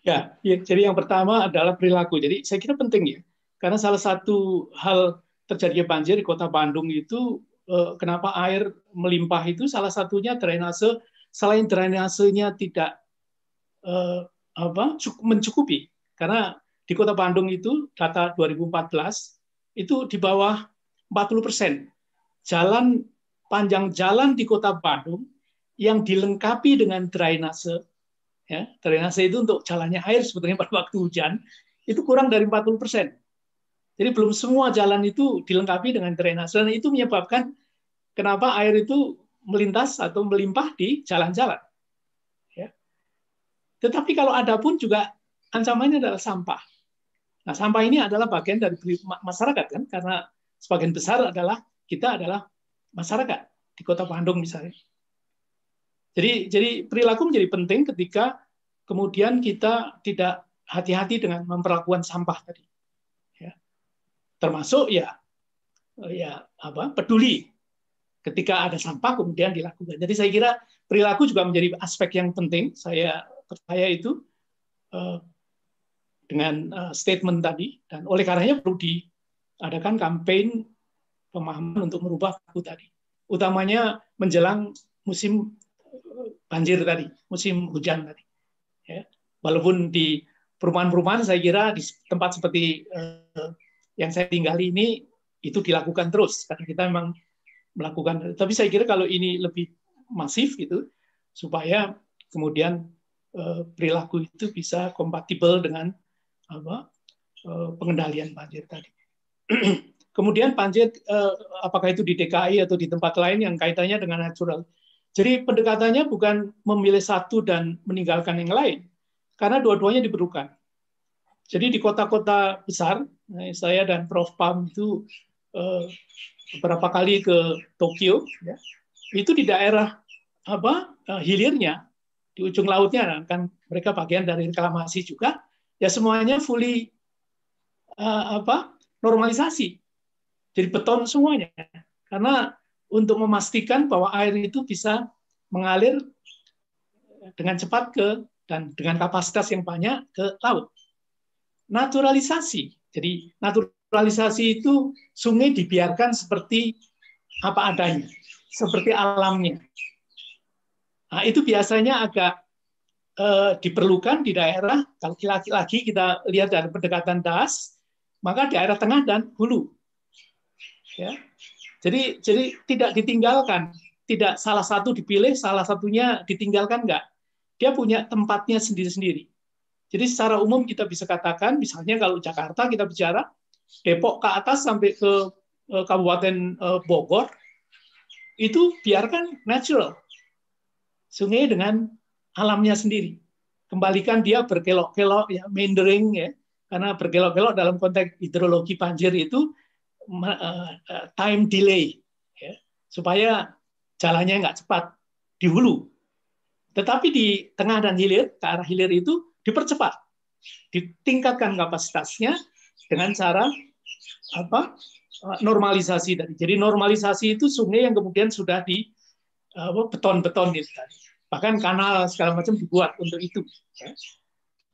Ya, jadi yang pertama adalah perilaku. Jadi saya kira penting ya, karena salah satu hal terjadinya banjir di Kota Bandung itu kenapa air melimpah itu salah satunya drainase. Selain drainasenya tidak mencukupi, karena di Kota Bandung itu data 2014 itu di bawah 40%. Panjang jalan di Kota Bandung yang dilengkapi dengan drainase, ya, drainase itu untuk jalannya air sebetulnya pada waktu hujan itu kurang dari 40%. Jadi belum semua jalan itu dilengkapi dengan drainase, dan itu menyebabkan kenapa air itu melintas atau melimpah di jalan-jalan. Ya. Tetapi kalau ada pun juga ancamannya adalah sampah. Nah, sampah ini adalah bagian dari masyarakat kan, karena sebagian besar kita adalah masyarakat di Kota Bandung misalnya. Jadi perilaku menjadi penting ketika kemudian kita tidak hati-hati dengan memperlakukan sampah tadi. Ya. Termasuk peduli ketika ada sampah kemudian dilakukan. Jadi saya kira perilaku juga menjadi aspek yang penting. Saya percaya itu dengan statement tadi, dan oleh karenanya perlu diadakan kampanye pemahaman untuk merubah perilaku tadi, utamanya menjelang musim banjir tadi, musim hujan tadi. Ya. Walaupun di perumahan-perumahan saya kira di tempat seperti yang saya tinggali ini itu dilakukan terus karena kita memang melakukan. Tapi saya kira kalau ini lebih masif gitu, supaya kemudian perilaku itu bisa kompatibel dengan pengendalian banjir tadi. Kemudian banjir, apakah itu di DKI atau di tempat lain yang kaitannya dengan natural. Jadi pendekatannya bukan memilih satu dan meninggalkan yang lain, karena dua-duanya diperlukan. Jadi di kota-kota besar, saya dan Prof. Pam itu beberapa kali ke Tokyo, ya, itu di daerah hilirnya, di ujung lautnya, kan mereka bagian dari reklamasi juga, ya semuanya fully normalisasi, jadi beton semuanya, karena untuk memastikan bahwa air itu bisa mengalir dengan cepat dan dengan kapasitas yang banyak ke laut. Naturalisasi, jadi naturalisasi itu sungai dibiarkan seperti apa adanya, seperti alamnya. Nah, itu biasanya agak diperlukan di daerah, kalau lagi kita lihat dari pendekatan DAS, maka daerah tengah dan hulu. Ya. Jadi tidak ditinggalkan, tidak salah satu dipilih, salah satunya ditinggalkan, enggak. Dia punya tempatnya sendiri-sendiri. Jadi secara umum kita bisa katakan, misalnya kalau Jakarta kita bicara, Depok ke atas sampai ke Kabupaten Bogor, itu biarkan natural. Sungai dengan alamnya sendiri. Kembalikan dia berkelok-kelok, ya, meandering, ya, karena berkelok-kelok dalam konteks hidrologi banjir itu time delay, ya, supaya jalannya nggak cepat di hulu. Tetapi di tengah dan hilir, ke arah hilir itu dipercepat, ditingkatkan kapasitasnya dengan cara normalisasi tadi. Jadi normalisasi itu sungai yang kemudian sudah di beton-beton itu tadi. Bahkan kanal segala macam dibuat untuk itu. Ya.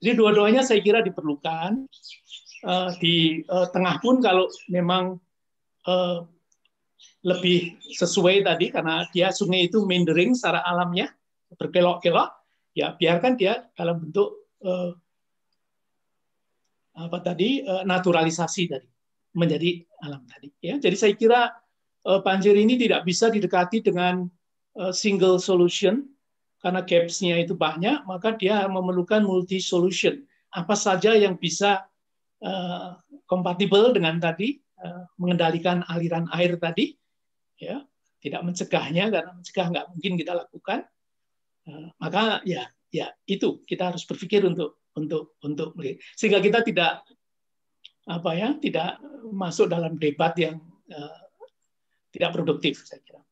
Jadi dua-duanya saya kira diperlukan. Di tengah pun kalau memang lebih sesuai tadi, karena dia sungai itu meandering secara alamnya, berkelok-kelok, ya biarkan dia dalam bentuk naturalisasi tadi, menjadi alam tadi. Ya. Jadi saya kira banjir ini tidak bisa didekati dengan single solution, karena gaps-nya itu banyak, maka dia memerlukan multi solution. Apa saja yang bisa kompatibel dengan tadi, mengendalikan aliran air tadi, ya, tidak mencegahnya, karena mencegah nggak mungkin kita lakukan. Maka ya itu kita harus berpikir untuk sehingga kita tidak masuk dalam debat yang tidak produktif, saya kira.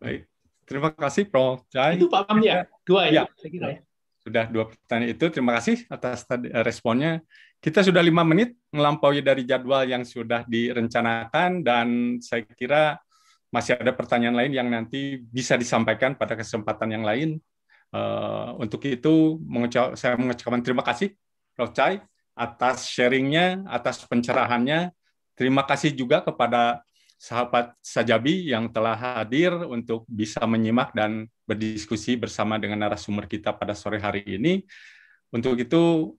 Baik. Terima kasih, Prof. Chai. Itu Pak Pam ya, dua ya, saya kira ya. Sudah 2 pertanyaan itu. Terima kasih atas responnya. Kita sudah 5 menit melampaui dari jadwal yang sudah direncanakan, dan saya kira masih ada pertanyaan lain yang nanti bisa disampaikan pada kesempatan yang lain. Untuk itu, saya mengucapkan terima kasih, Prof. Chai, atas sharingnya, atas pencerahannya. Terima kasih juga kepada sahabat Sajabi yang telah hadir untuk bisa menyimak dan berdiskusi bersama dengan narasumber kita pada sore hari ini. Untuk itu,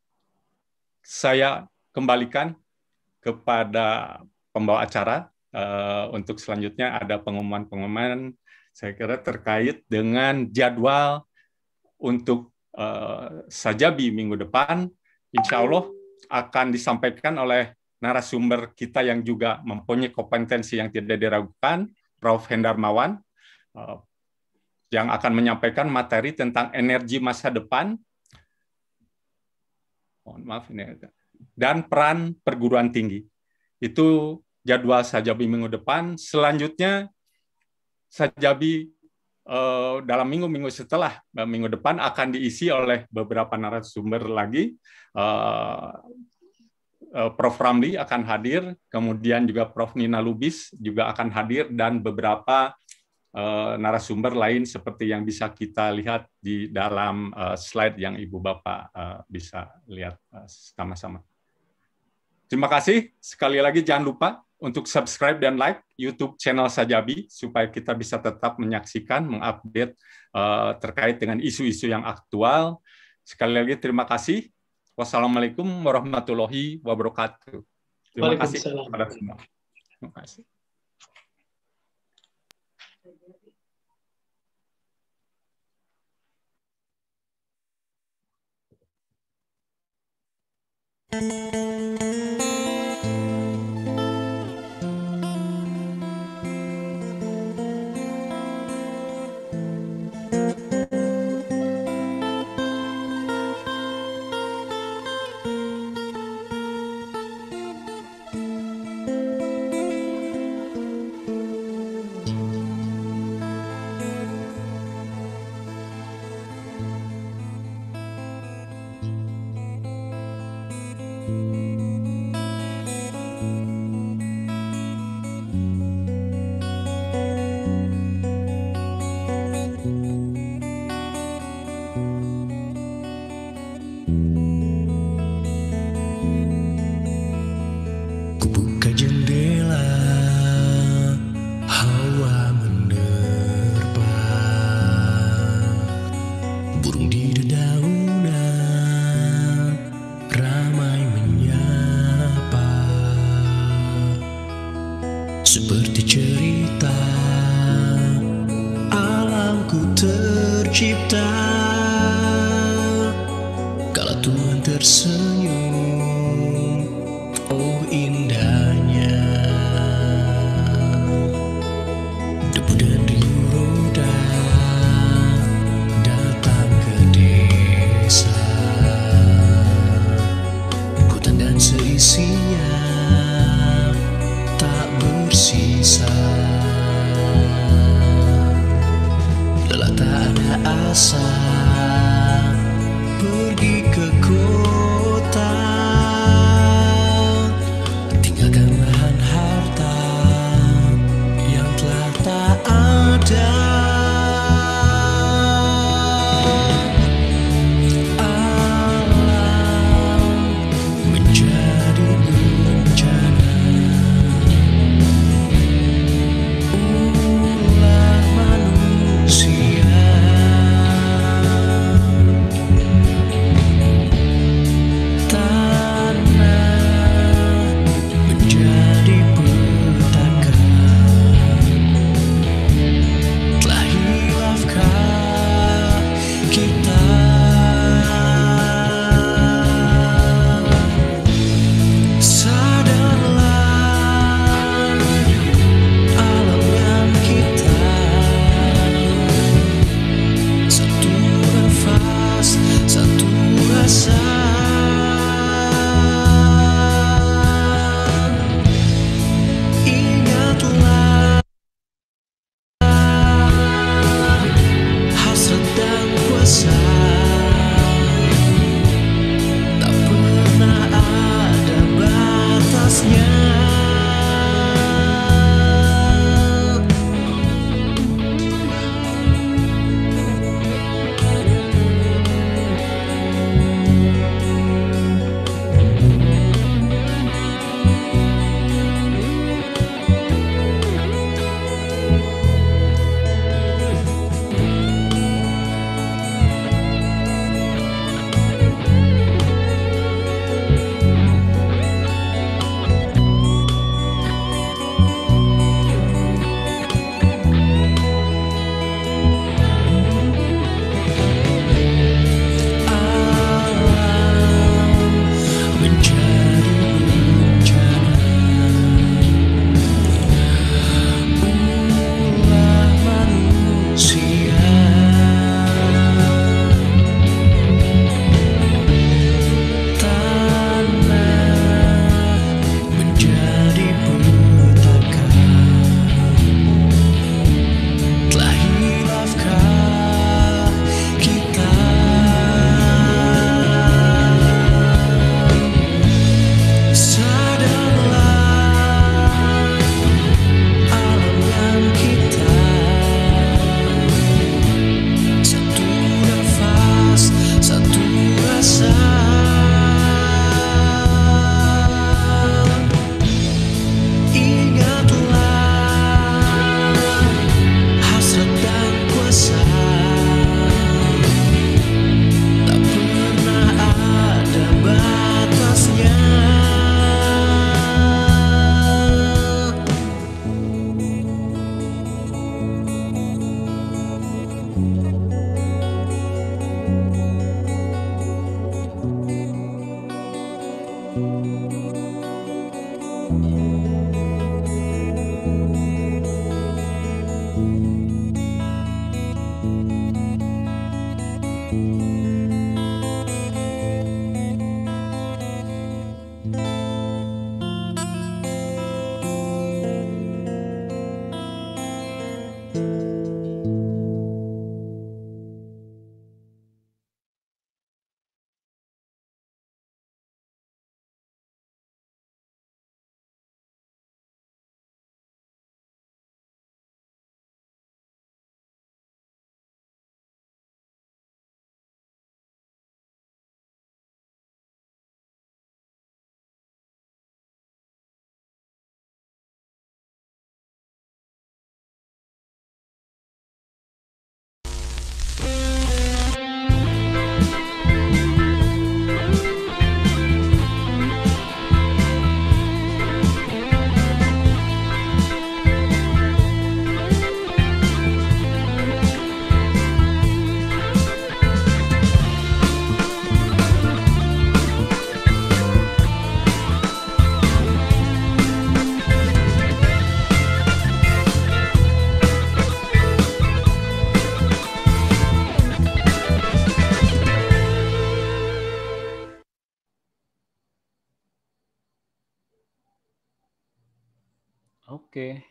saya kembalikan kepada pembawa acara. Untuk selanjutnya ada pengumuman-pengumuman, saya kira terkait dengan jadwal untuk Sajabi minggu depan. Insya Allah akan disampaikan oleh narasumber kita yang juga mempunyai kompetensi yang tidak diragukan, Prof. Hendarmawan, yang akan menyampaikan materi tentang energi masa depan, mohon maaf ini, dan peran perguruan tinggi. Itu jadwal Sajabi minggu depan. Selanjutnya Sajabi dalam minggu-minggu setelah minggu depan akan diisi oleh beberapa narasumber lagi. Prof. Ramli akan hadir, kemudian juga Prof. Nina Lubis juga akan hadir, dan beberapa narasumber lain seperti yang bisa kita lihat di dalam slide yang Ibu Bapak bisa lihat sama-sama. Terima kasih. Sekali lagi jangan lupa untuk subscribe dan like YouTube channel Sajabi supaya kita bisa tetap menyaksikan, mengupdate terkait dengan isu-isu yang aktual. Sekali lagi terima kasih. Wassalamualaikum warahmatullahi wabarakatuh. Terima kasih kepada semua. Terima kasih. Seperti cerita alamku tercipta, kala Tuhan tersenyum, oh indahnya. Debu dan riuh roda datang ke desa, hutan dan seisinya tak bersisa. Lelah tak ada asa pergi ke kota, Oke.